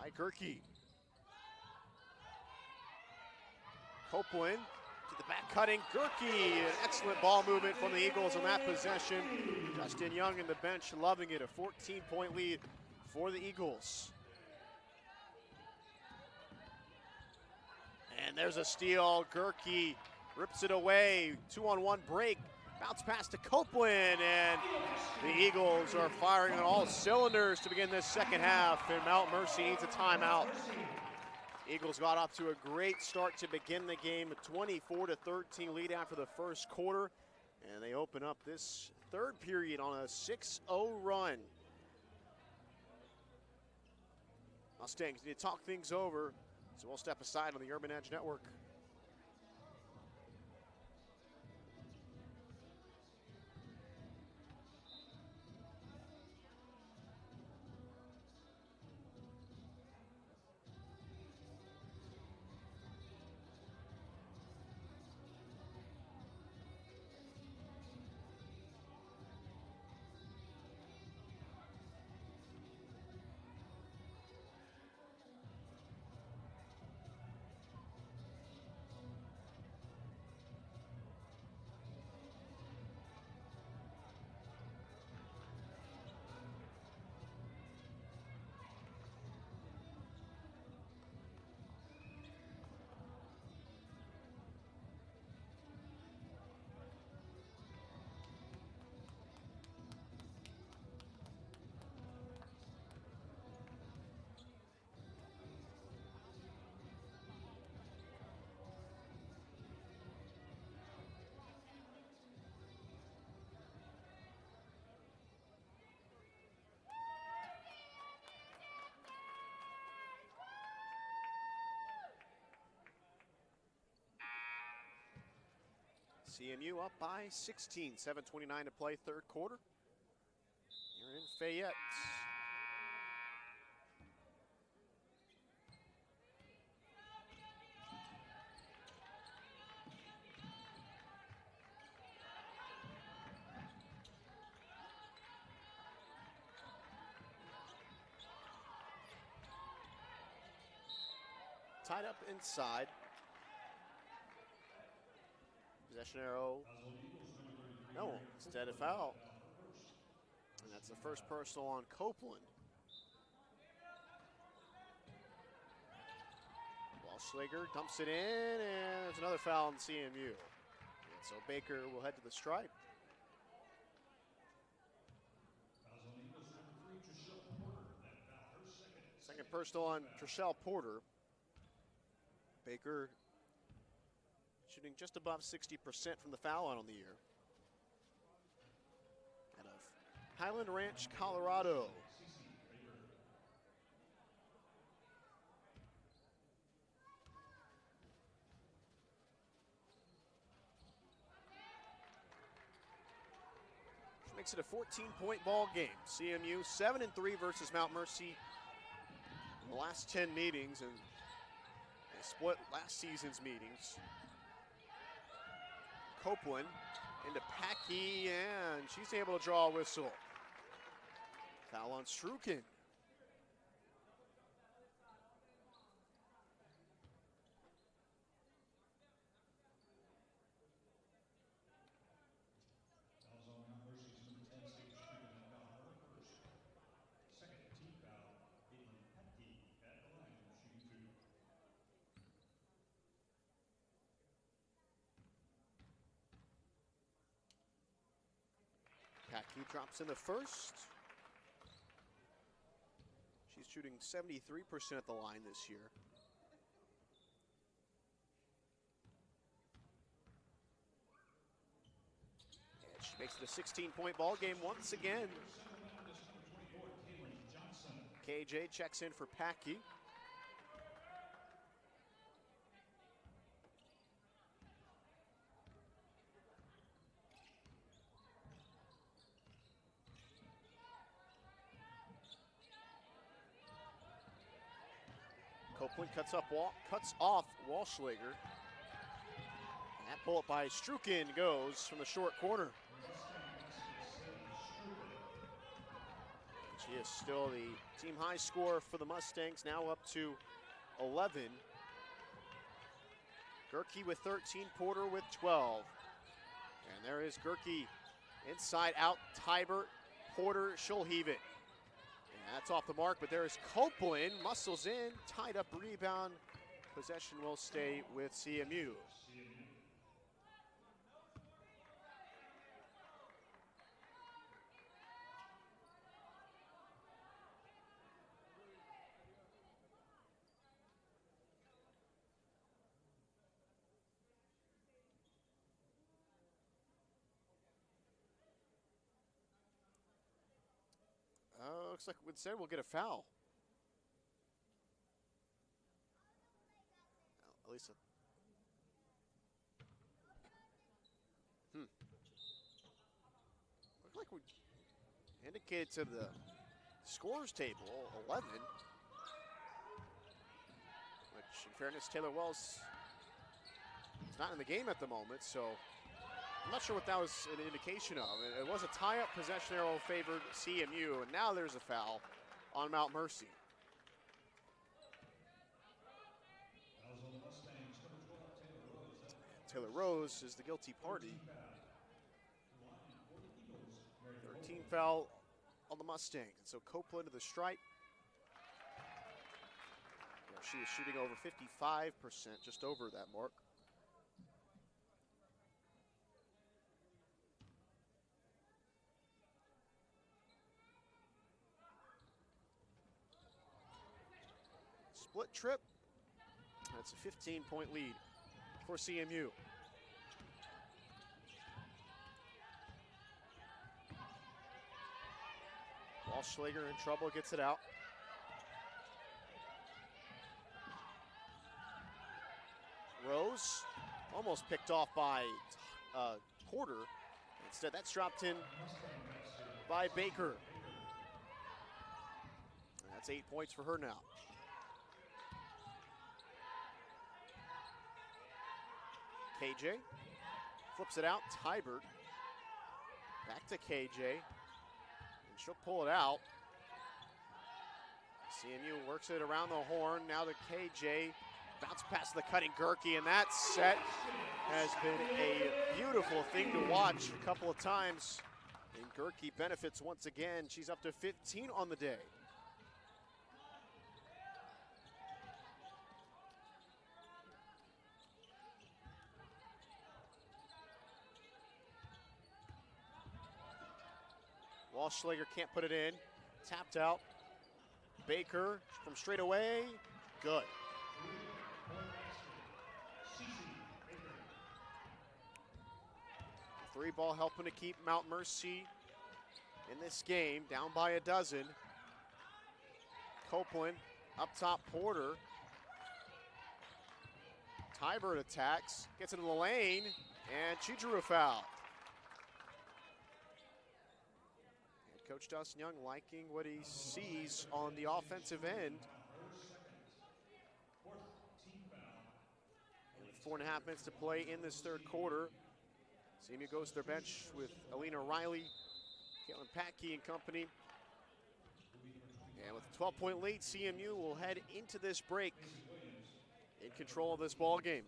By Gerke. Copeland to the back cutting. Gerke, an excellent ball movement from the Eagles on that possession. Justin Young and the bench loving it. A 14-point lead for the Eagles. And there's a steal. Gerke rips it away. 2-on-1 break. Bounce pass to Copeland, and the Eagles are firing on all cylinders to begin this second half, and Mount Mercy needs a timeout. Eagles got off to a great start to begin the game, a 24-13 lead after the first quarter, and they open up this 3rd period on a 6-0 run. Mustangs need to talk things over, so we'll step aside on the Urban Edge Network. CMU up by 16, 7:29 to play, third quarter. Here in Fayette. Tied up inside. Possession arrow. No, instead a foul. And that's the first personal on Copeland. Walschlager dumps it in, and there's another foul on CMU. And so Baker will head to the stripe. Second personal on Trishelle Porter. Baker shooting just above 60% from the foul line on the year. Out of Highland Ranch, Colorado. Which makes it a 14-point ball game. CMU 7-3 versus Mount Mercy in the last 10 meetings, and they split last season's meetings. Copeland into Packy, and she's able to draw a whistle. Foul on Strukin. Packy drops in the first. She's shooting 73% at the line this year. And she makes it a 16-point ball game once again. KJ checks in for Packy. Copeland cuts off Walschlager. That pull-up by Strukin goes from the short corner. And she is still the team high score for the Mustangs, now up to 11. Gerke with 13, Porter with 12. And there is Gerke inside out, Tybert, Porter, she'll heave it. That's off the mark, but there is Copeland, muscles in, tied up rebound. Possession will stay with CMU. Looks like instead we'll get a foul. At least Looked like we indicated to the scores table 11. Which, in fairness, Taylor Wells is not in the game at the moment, so I'm not sure what that was an indication of. It was a tie-up, possession arrow favored CMU, and now there's a foul on Mount Mercy. Taylor Rose is the guilty party. 13 foul on the Mustangs, and so Copeland to the stripe. She is shooting over 55%, just over that mark. Split trip. That's a 15-point lead for CMU. Walschlager in trouble, gets it out. Rose almost picked off by Porter. Instead, that's dropped in by Baker. That's 8 points for her now. KJ flips it out. Tybert back to KJ, and she'll pull it out. CMU works it around the horn. Now to KJ. Bounce past the cutting Gerke, and that set has been a beautiful thing to watch a couple of times. And Gerke benefits once again. She's up to 15 on the day. Walschlager can't put it in. Tapped out. Baker from straight away. Good. Three ball helping to keep Mount Mercy in this game, down by a dozen. Copeland up top, Porter. Tybert attacks, gets into the lane, and she drew a foul. And Coach Dustin Young liking what he sees on the offensive end. And with 4.5 minutes to play in this third quarter, CMU goes to their bench with Alina Riley, Caitlin Patke and company. And with a 12-point lead, CMU will head into this break in control of this ball game.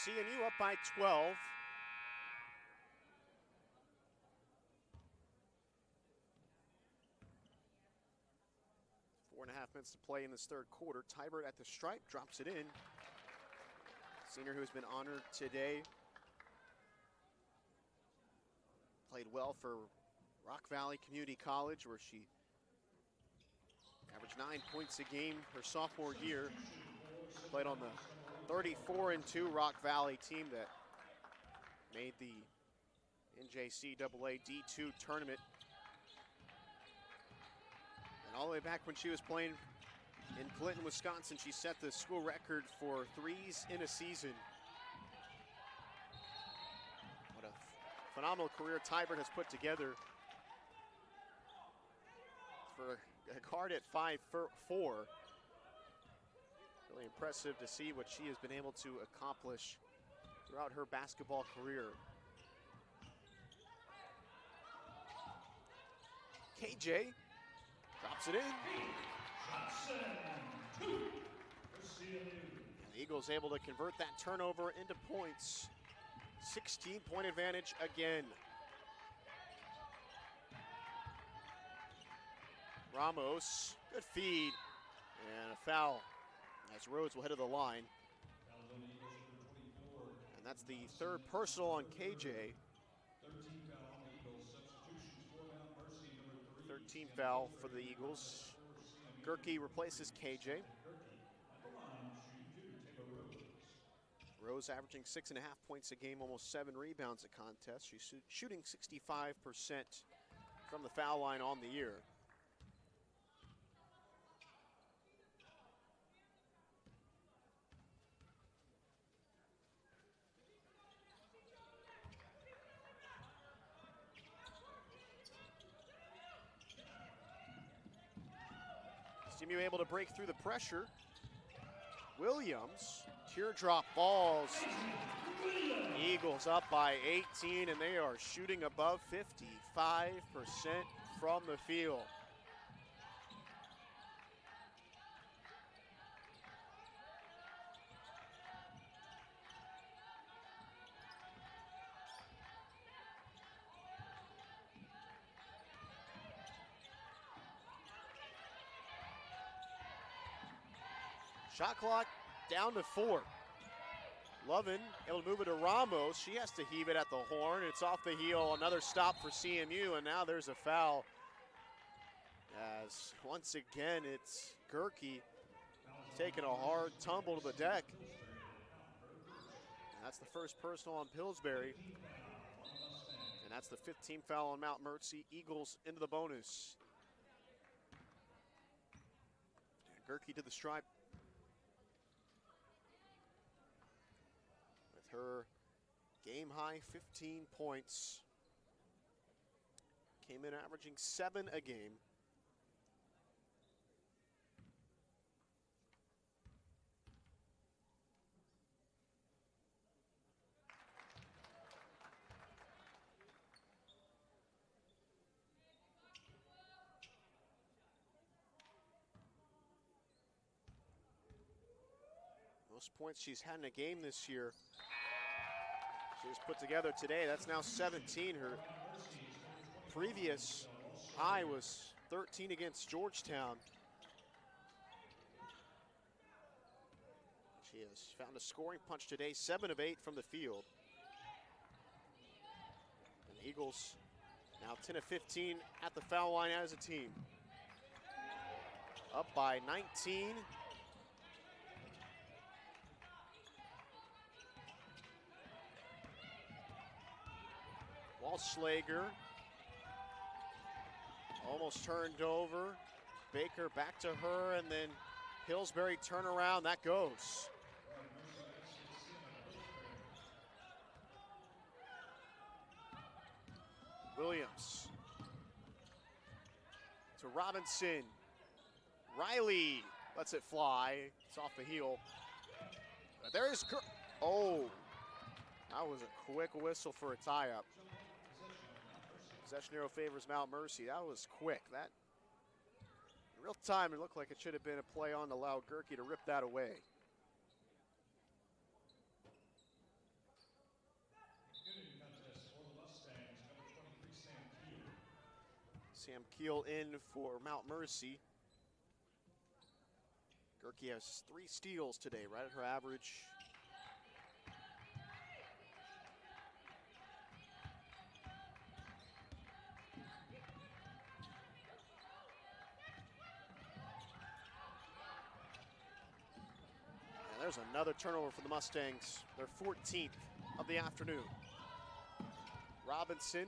CMU up by 12. Four and a half minutes to play in this third quarter. Tybert at the stripe, drops it in. Senior who's been honored today. Played well for Rock Valley Community College, where she averaged 9 points a game her sophomore year. Played on the 34-2 Rock Valley team that made the NJCAA D2 tournament. And all the way back when she was playing in Clinton, Wisconsin, she set the school record for threes in a season. What a phenomenal career Tybert has put together. For a guard at 5'4". Really impressive to see what she has been able to accomplish throughout her basketball career. KJ drops it in. And the Eagles able to convert that turnover into points. 16-point advantage again. Ramos, good feed, and a foul As Rhodes will head to the line. And that's the third personal on KJ. 13 foul for the Eagles. Gerke replaces KJ. Rose averaging 6.5 points a game, almost 7 rebounds a contest. She's shooting 65% from the foul line on the year. CMU able to break through the pressure. Williams, teardrop balls. Eagles up by 18, and they are shooting above 55% from the field. Shot clock down to 4. Lovin able to move it to Ramos. She has to heave it at the horn. It's off the heel. Another stop for CMU, and now there's a foul. As once again, it's Gerke taking a hard tumble to the deck. And that's the first personal on Pillsbury. And that's the 15th foul on Mount Mercy. Eagles into the bonus. And Gerke to the stripe. Her game high 15 points. Came in averaging 7 a game. Most points she's had in a game this year. She just put together today. That's now 17. Her previous high was 13 against Georgetown. She has found a scoring punch today, 7 of 8 from the field. And the Eagles now 10 of 15 at the foul line as a team. Up by 19. Walslager almost turned over. Baker back to her, and then Pillsbury turnaround. That goes. Williams to Robinson. Riley lets it fly. It's off the heel. But there is, oh, that was a quick whistle for a tie-up. Possession arrow favors Mount Mercy. That was quick. That, in real time, it looked like it should have been a play on to allow Gerke to rip that away. Sam Keel in for Mount Mercy. Gerke has 3 steals today, right at her average. There's another turnover for the Mustangs, their 14th of the afternoon. Robinson,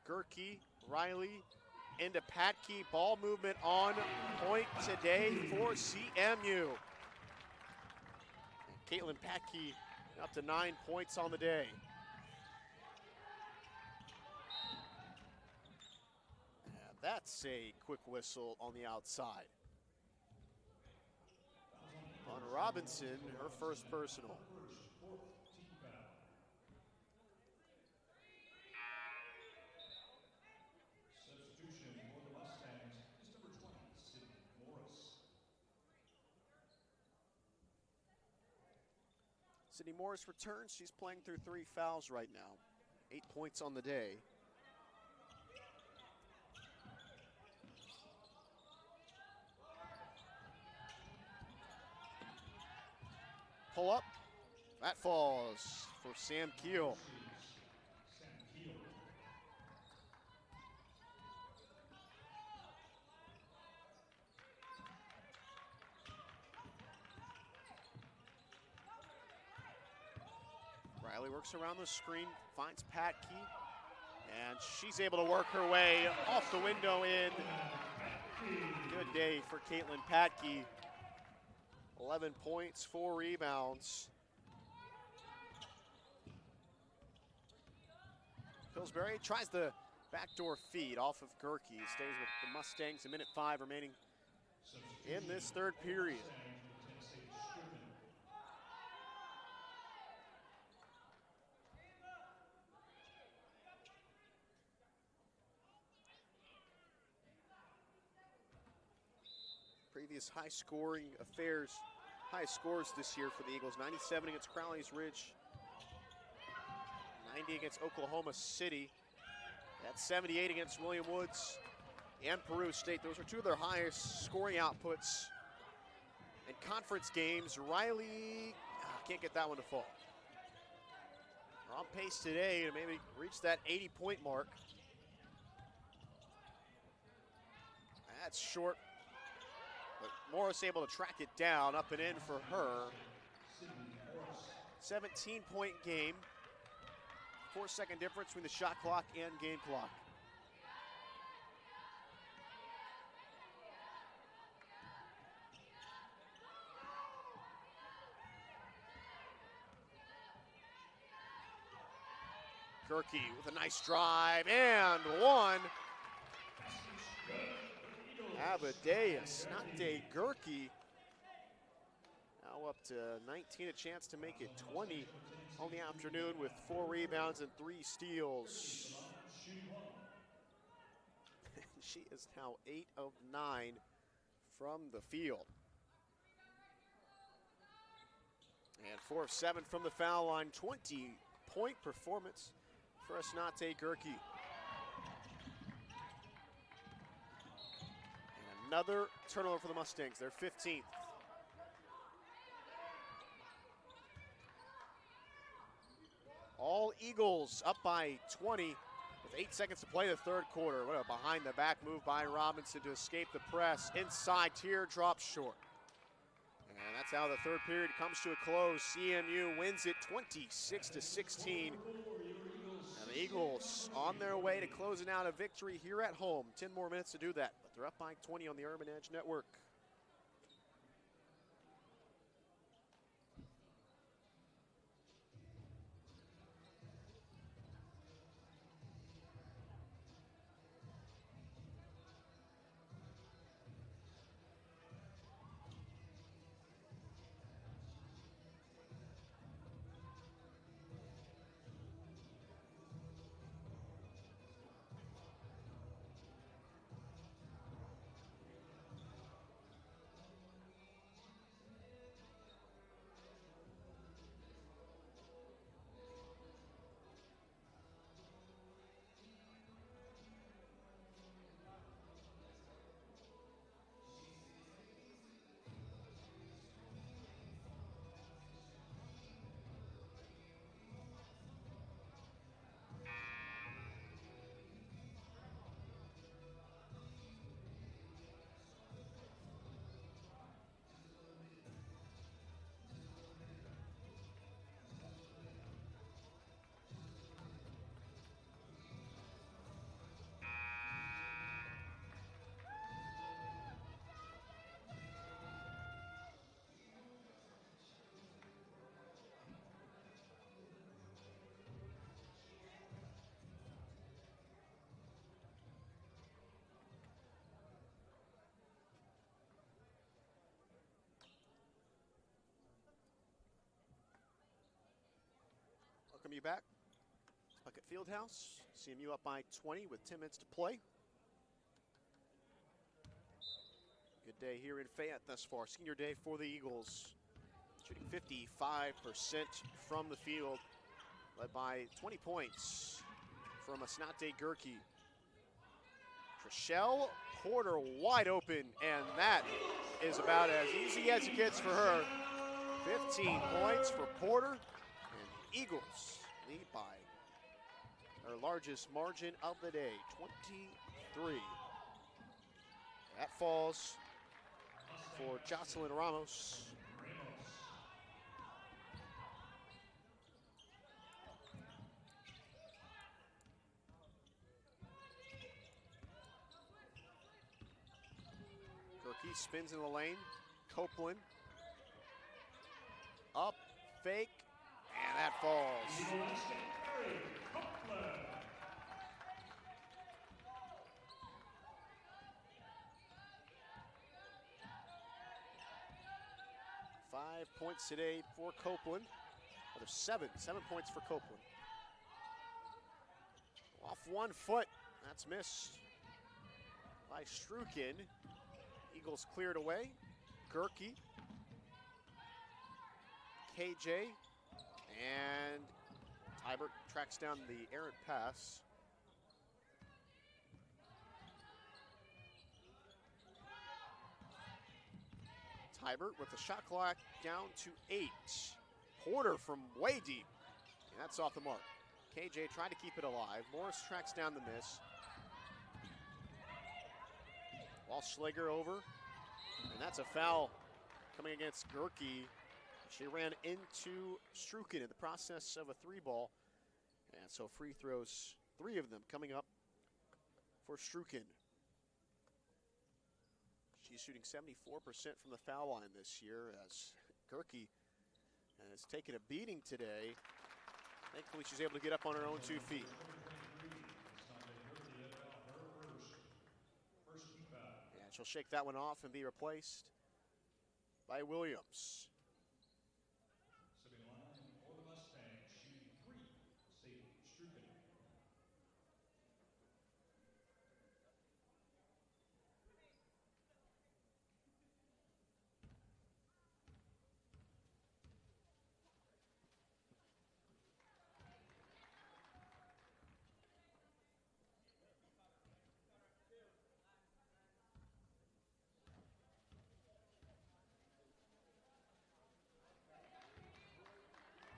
Gerke, Riley, into Patke. Ball movement on point today for CMU. And Caitlin Patke up to 9 points on the day. And that's a quick whistle on the outside. On Robinson, her first personal. Substitution for the Mustangs is number 20, Sydney Morris. Sydney Morris returns. She's playing through 3 fouls right now. 8 points on the day. pull up. That falls for Sam Keel. Riley works around the screen, finds Patke, and she's able to work her way off the window in. Good day for Caitlin Patke. 11 points, 4 rebounds. Pillsbury tries the backdoor feed off of Gerke. Stays with the Mustangs, a minute 5 remaining in this third period. Previous high-scoring affairs, high scores this year for the Eagles. 97 against Crowley's Ridge, 90 against Oklahoma City. That's 78 against William Woods and Peru State. Those are two of their highest scoring outputs in conference games. Riley can't get that one to fall. We're on pace today to maybe reach that 80-point mark. That's short, but Morris able to track it down, up and in for her. 17-point game. 4-second difference between the shot clock and game clock. Gerke with a nice drive and one. Abadeus, Nate Gerke now up to 19, a chance to make it 20 on the afternoon with 4 rebounds and 3 steals. She is now 8 of 9 from the field. And 4 of 7 from the foul line, 20-point performance for Asnate Gerke. And another turnover for the Mustangs, their 15th. All Eagles up by 20 with 8 seconds to play the third quarter. What a behind-the-back move by Robinson to escape the press. Inside, teardrop short. And that's how the third period comes to a close. CMU wins it 26-16. And the Eagles on their way to closing out a victory here at home. 10 more minutes to do that, but they're up by 20 on the Urban Edge Network. Welcome you back. Puckett Fieldhouse. CMU up by 20 with 10 minutes to play. Good day here in Fayette thus far. Senior day for the Eagles. Shooting 55% from the field. Led by 20 points from Asnate Gerke. Trishelle Porter wide open, and that is about as easy as it gets for her. 15 points for Porter, and the Eagles lead by their largest margin of the day, 23. That falls for Jocelyn Ramos. Gerke spins in the lane. Copeland. Up, fake, and that falls. 5 points today for Copeland. Oh, there's 7 points for Copeland. Off 1 foot, that's missed by Strukin. Eagles cleared away. Gerke, KJ, and Tybert tracks down the errant pass. Tybert with the shot clock down to 8. Porter from way deep, and that's off the mark. KJ tried to keep it alive. Morris tracks down the miss. Walschlager over, and that's a foul coming against Gerke. She ran into Strukin in the process of a 3-ball, and so free throws, 3 of them coming up for Strukin. She's shooting 74% from the foul line this year, as Gerke has taken a beating today. Thankfully, she's able to get up on her own 2 feet. And she'll shake that one off and be replaced by Williams.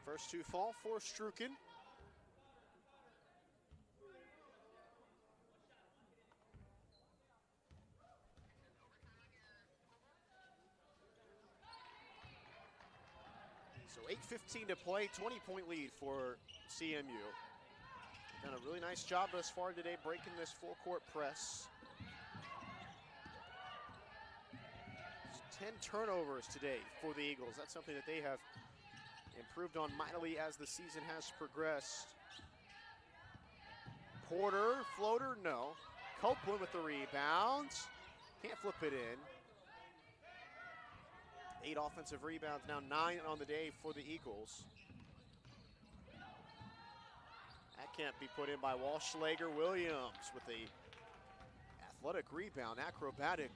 First 2 fall for Strukin. So 8:15 to play, 20-point lead for CMU. Done a really nice job thus far today breaking this full court press. 10 turnovers today for the Eagles. That's something that they have improved on mightily as the season has progressed. Porter, floater, no. Copeland with the rebound. Can't flip it in. 8 offensive rebounds, now 9 on the day for the Eagles. That can't be put in by Walschlager. Williams with the athletic rebound, acrobatic.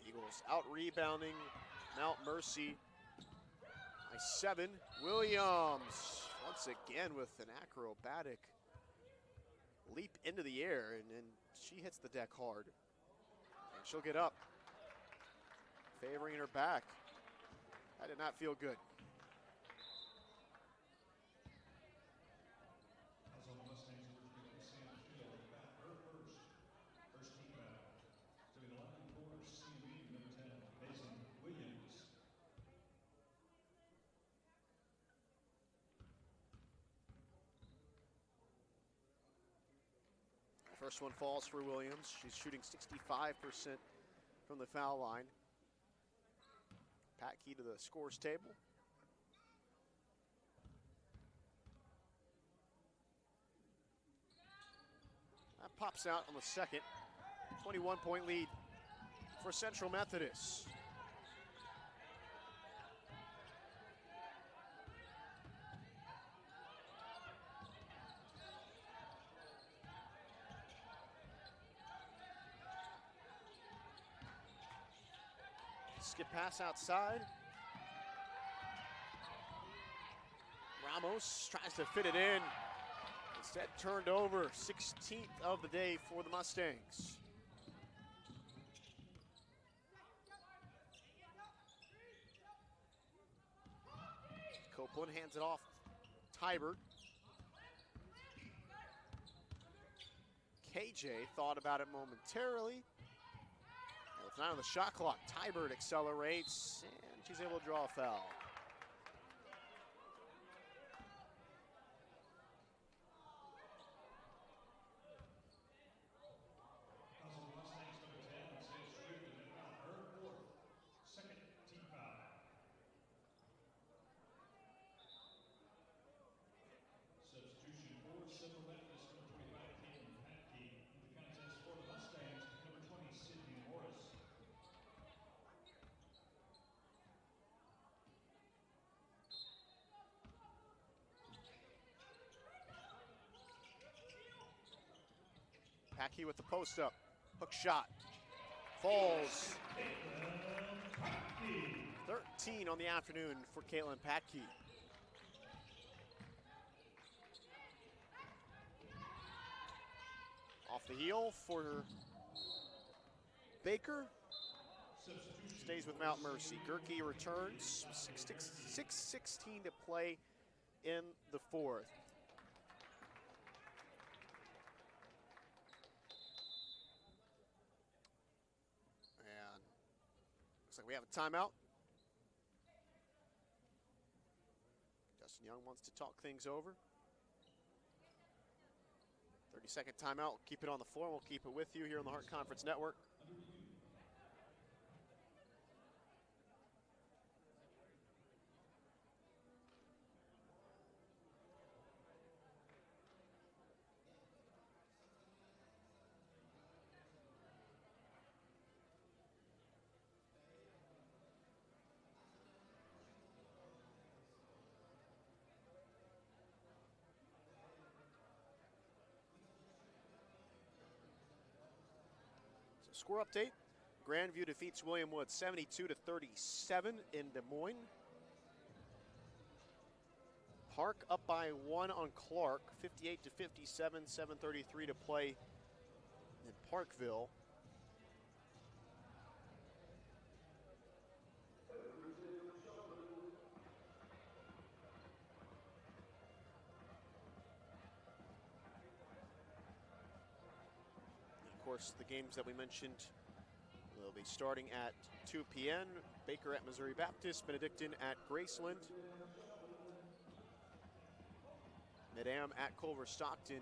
Eagles out rebounding Mount Mercy by 7. Williams once again with an acrobatic leap into the air, and then she hits the deck hard. And she'll get up, favoring her back. That did not feel good. First one falls for Williams. She's shooting 65% from the foul line. Pat Key to the scores table. That pops out on the second. 21-point lead for Central Methodist. Skip pass outside. Ramos tries to fit it in. Instead turned over. 16th of the day for the Mustangs. Copeland hands it off. Tybert. KJ thought about it momentarily. With 9 on the shot clock, Tybert accelerates, and she's able to draw a foul. Substitution for Central Methodist, number 25, Caitlin Patke. In the contest for the Mustangs, number 20, Sydney Morris. Patke with the post up. Hook shot. Falls. 13 on the afternoon for Caitlin Patke. Off the heel for Baker. Stays with Mount Mercy. Gerke returns. 6:16 to play in the fourth. And looks like we have a timeout. Justin Young wants to talk things over. 30-second timeout. We'll keep it on the floor. We'll keep it with you here on the Hart Conference Network. Score update. Grandview defeats William Wood 72-37 in Des Moines. Park up by 1 on Clark, 58-57, 7:33 to play in Parkville. Of course, the games that we mentioned will be starting at 2 p.m. Baker at Missouri Baptist, Benedictine at Graceland, Mid-Am at Culver Stockton.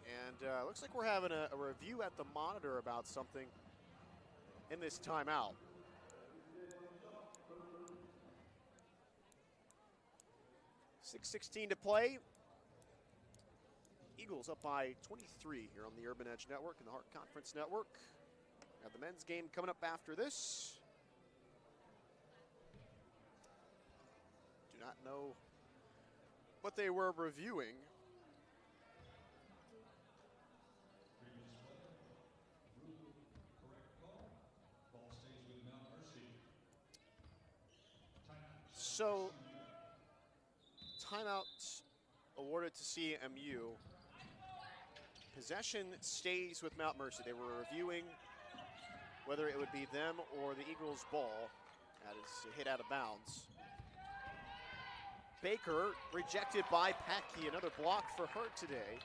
And looks like we're having a review at the monitor about something in this timeout. .6:16 to play. Eagles up by 23 here on the Urban Edge Network and the Hart Conference Network. Have the men's game coming up after this. Do not know what they were reviewing. So, timeout awarded to CMU. Possession stays with Mount Mercy. They were reviewing whether it would be them or the Eagles' ball. That is hit out of bounds. Baker rejected by Patke. Another block for her today.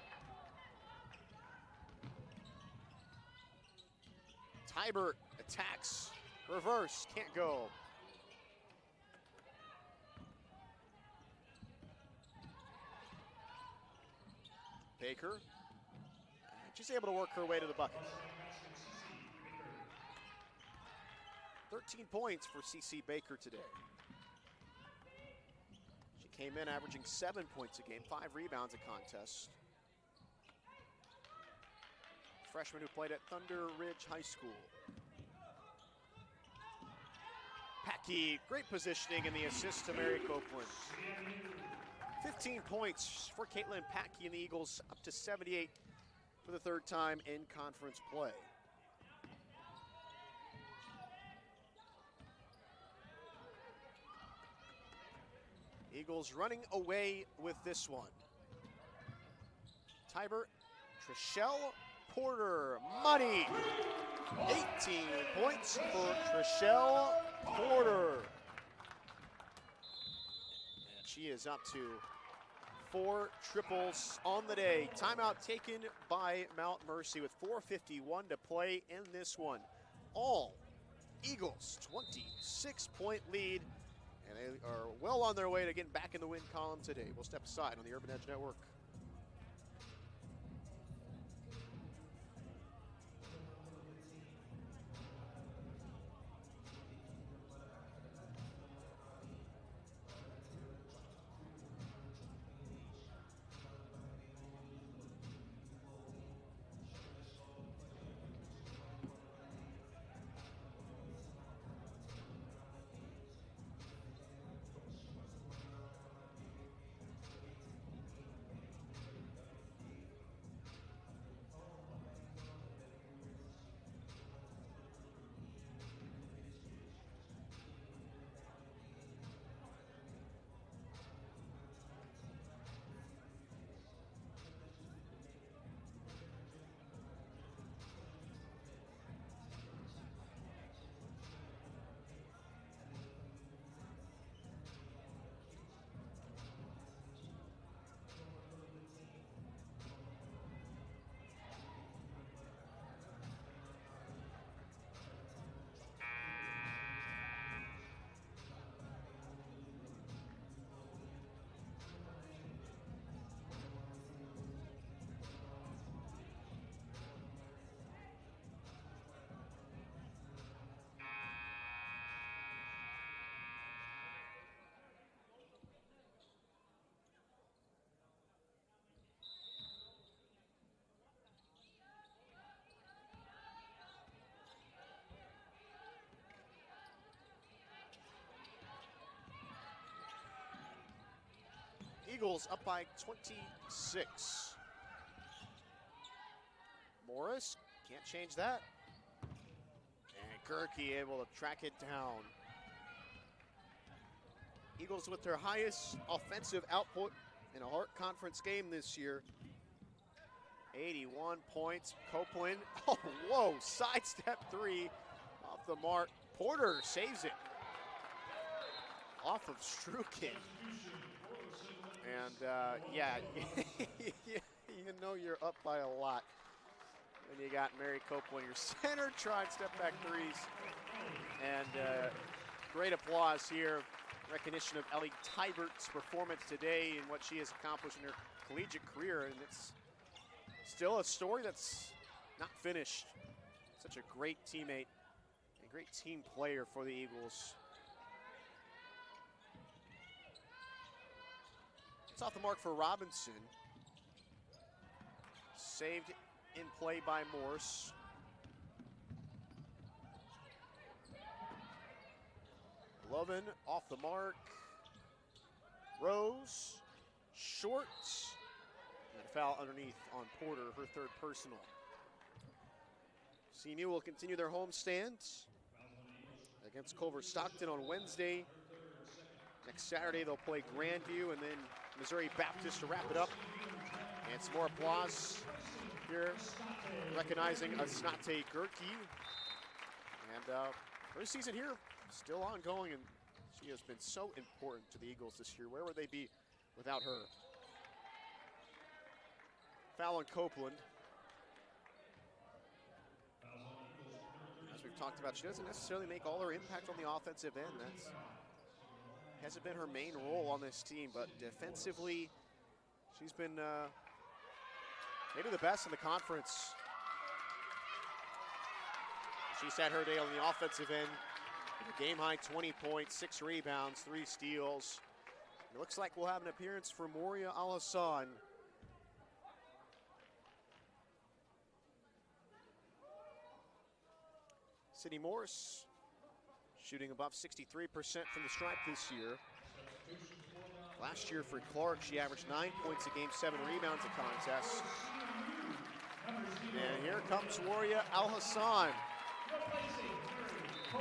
Tybert attacks. Reverse. Can't go. Baker. She's able to work her way to the bucket. 13 points for CC Baker today. She came in averaging 7 points a game, 5 rebounds a contest. Freshman who played at Thunder Ridge High School. Patke, great positioning in the assist to Mary Copeland. 15 points for Caitlin Patke and the Eagles, up to 78 for the third time in conference play. Eagles running away with this one. Tybert, Trishelle Porter, money. 18 points for Trishelle Porter. And she is up to 4 triples on the day. Timeout taken by Mount Mercy with 4:51 to play in this one. All Eagles 26-point lead, and they are well on their way to getting back in the win column today. We'll step aside on the Urban Edge Network. Eagles up by 26. Morris can't change that. And Gerke able to track it down. Eagles with their highest offensive output in a Hart Conference game this year. 81 points. Copeland, oh, whoa, sidestep 3 off the mark. Porter saves it off of Strukin. And yeah, you know you're up by a lot when you got Mary Copeland, your center, tried step back threes. And great applause here. Recognition of Ellie Tybert's performance today and what she has accomplished in her collegiate career. And it's still a story that's not finished. Such a great teammate, a great team player for the Eagles. It's off the mark for Robinson. Saved in play by Morse. Lovin off the mark. Rose, short. And a foul underneath on Porter, her 3rd personal. CMU will continue their homestand against Culver Stockton on Wednesday. Next Saturday they'll play Grandview and then Missouri Baptist to wrap it up. And some more applause here, recognizing Asnate Gerke. And her season here still ongoing, and she has been so important to the Eagles this year. Where would they be without her? Foul on Copeland. As we've talked about, she doesn't necessarily make all her impact on the offensive end. That's hasn't been her main role on this team, but defensively, she's been maybe the best in the conference. She's had her day on the offensive end. A game-high 20 points, 6 rebounds, 3 steals. It looks like we'll have an appearance for Moria Al-Hassan. Sydney Morse shooting above 63% from the stripe this year. Last year for Clark, she averaged 9 points a game, 7 rebounds a contest. And here comes Moria Al-Hassan,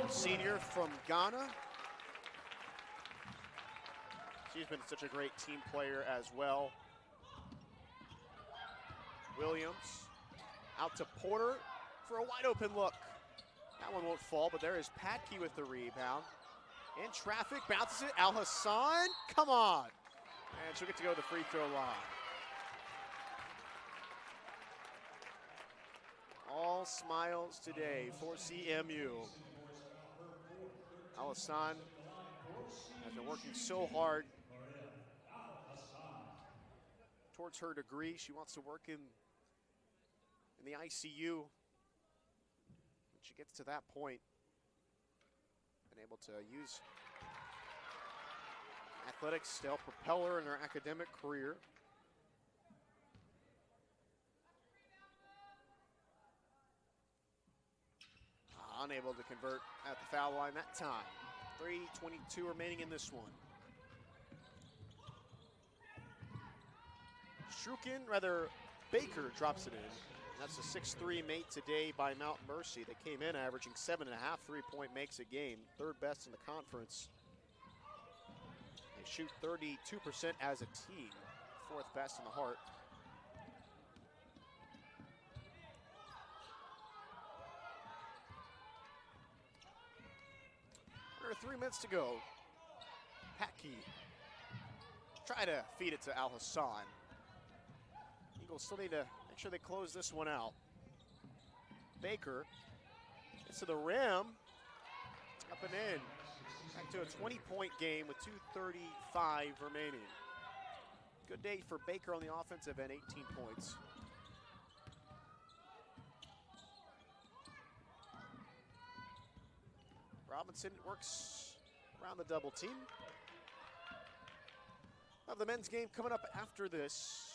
senior from Ghana. She's been such a great team player as well. Williams Out to Porter for a wide open look. That one won't fall, but there is Patke with the rebound. In traffic, bounces it. Al Hassan, come on. And she'll get to go to the free throw line. All smiles today for CMU. Al Hassan has been working so hard towards her degree. She wants to work in the ICU. When she gets to that point, been able to use athletics to help propel her in her academic career. Unable to convert at the foul line that time. 3:22 remaining in this one. Baker drops it in. That's a 6'3" mate today by Mount Mercy. They came in averaging 7.5 3-point makes a game, third best in the conference. They shoot 32% as a team, fourth best in the Heart. Under 3 minutes to go. Patke try to feed it to Al Hassan. Eagles still need to make sure they close this one out. Baker gets to the rim, up and in. Back to a 20-point game with 2:35 remaining. Good day for Baker on the offensive end, 18 points. Robinson works around the double team. We'll have the men's game coming up after this.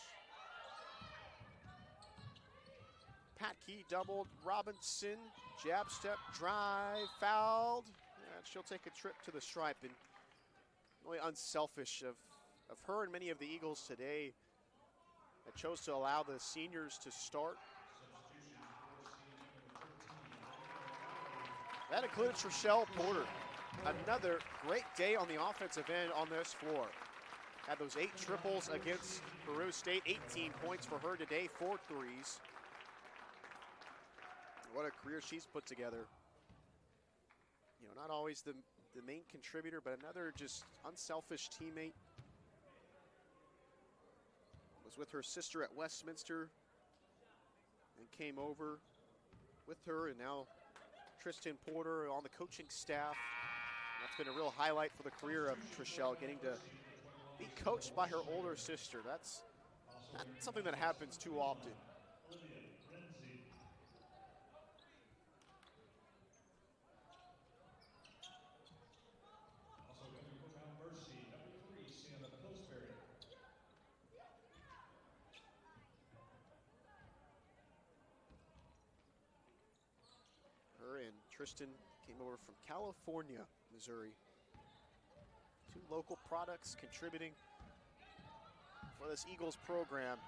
Patke doubled, Robinson, jab step, drive, fouled. And she'll take a trip to the stripe, and really unselfish of her and many of the Eagles today that chose to allow the seniors to start. That included Trishelle Porter. Another great day on the offensive end on this floor. Had those 8 triples against Peru State, 18 points for her today, 4 threes. What a career she's put together. You know, not always the main contributor, but another just unselfish teammate. Was with her sister at Westminster and came over with her, and now Tristan Porter on the coaching staff. That's been a real highlight for the career of Trishelle, getting to be coached by her older sister. That's not something that happens too often. Her and Tristan came over from California, Missouri. 2 local products contributing for this Eagles program.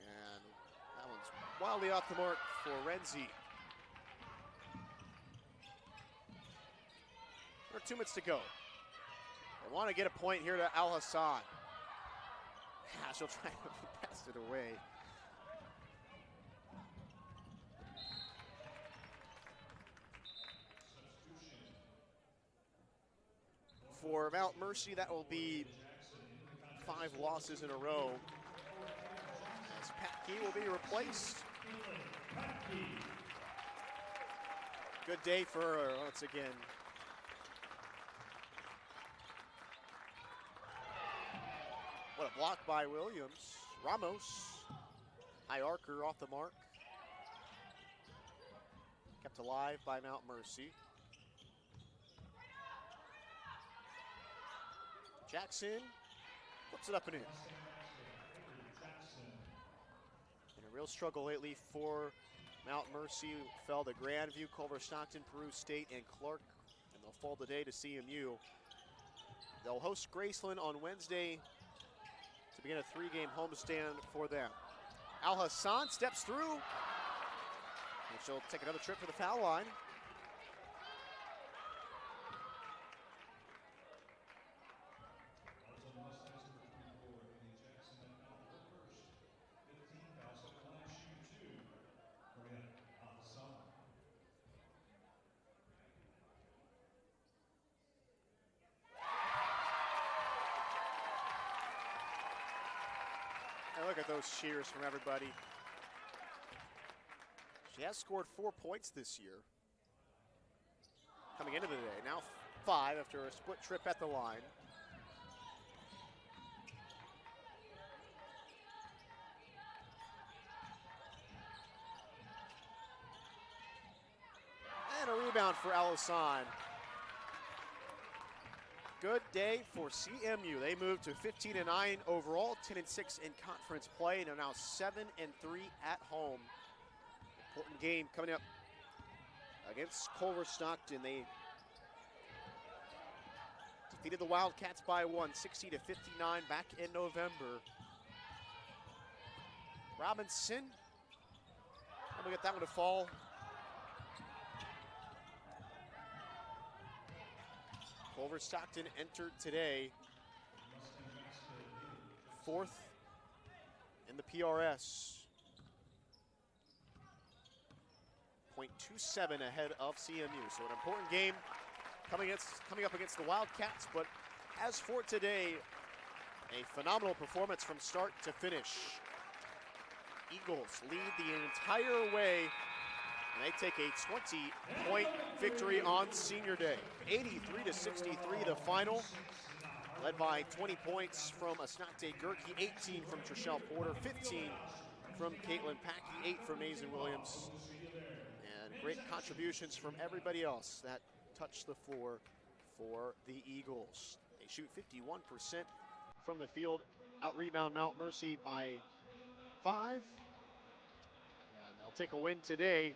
And that one's wildly off the mark for Renzi. There are 2 minutes to go. They want to get a point here to Al Hassan. She'll try to pass it away. For Mount Mercy, that will be 5 losses in a row, as Patke will be replaced. Good day for her once again. What a block by Williams. Ramos, high arcer off the mark. Kept alive by Mount Mercy. Jackson flips it up and in. And a real struggle lately for Mount Mercy. Fell to Grandview, Culver Stockton, Peru State, and Clark. And they'll fall today to CMU. They'll host Graceland on Wednesday to begin a 3-game homestand for them. Al Hassan steps through. And she'll take another trip to the foul line. Look at those cheers from everybody. She has scored 4 points this year. Coming into the day, now 5 after a split trip at the line. And a rebound for Alisson. Good day for CMU. They moved to 15-9 overall, 10-6 in conference play, and are now 7-3 at home. Important game coming up against Culver Stockton. They defeated the Wildcats by 1, 60-59 back in November. Robinson, and we get that one to fall. Culver Stockton entered today 4th in the PRS. 0.27 ahead of CMU. So an important game coming up against the Wildcats. But as for today, a phenomenal performance from start to finish. Eagles lead the entire way. And they take a 20-point victory on senior day. 83-63 the final, led by 20 points from Asnate Gerke, 18 from Trishelle Porter, 15 from Caitlin Packey, 8 from Mason Williams. And great contributions from everybody else that touched the floor for the Eagles. They shoot 51% from the field, out-rebound Mount Mercy by 5. And they'll take a win today.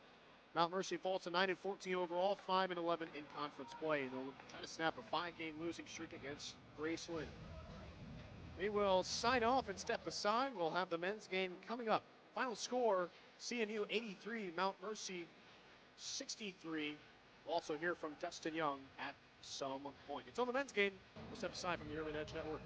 Mount Mercy falls to 9-14 overall, 5-11 in conference play. And they'll try to snap a 5-game losing streak against Graceland. We will sign off and step aside. We'll have the men's game coming up. Final score, CMU 83, Mount Mercy 63. We'll also hear from Dustin Young at some point. It's on the men's game. We'll step aside from the Urban Edge Network.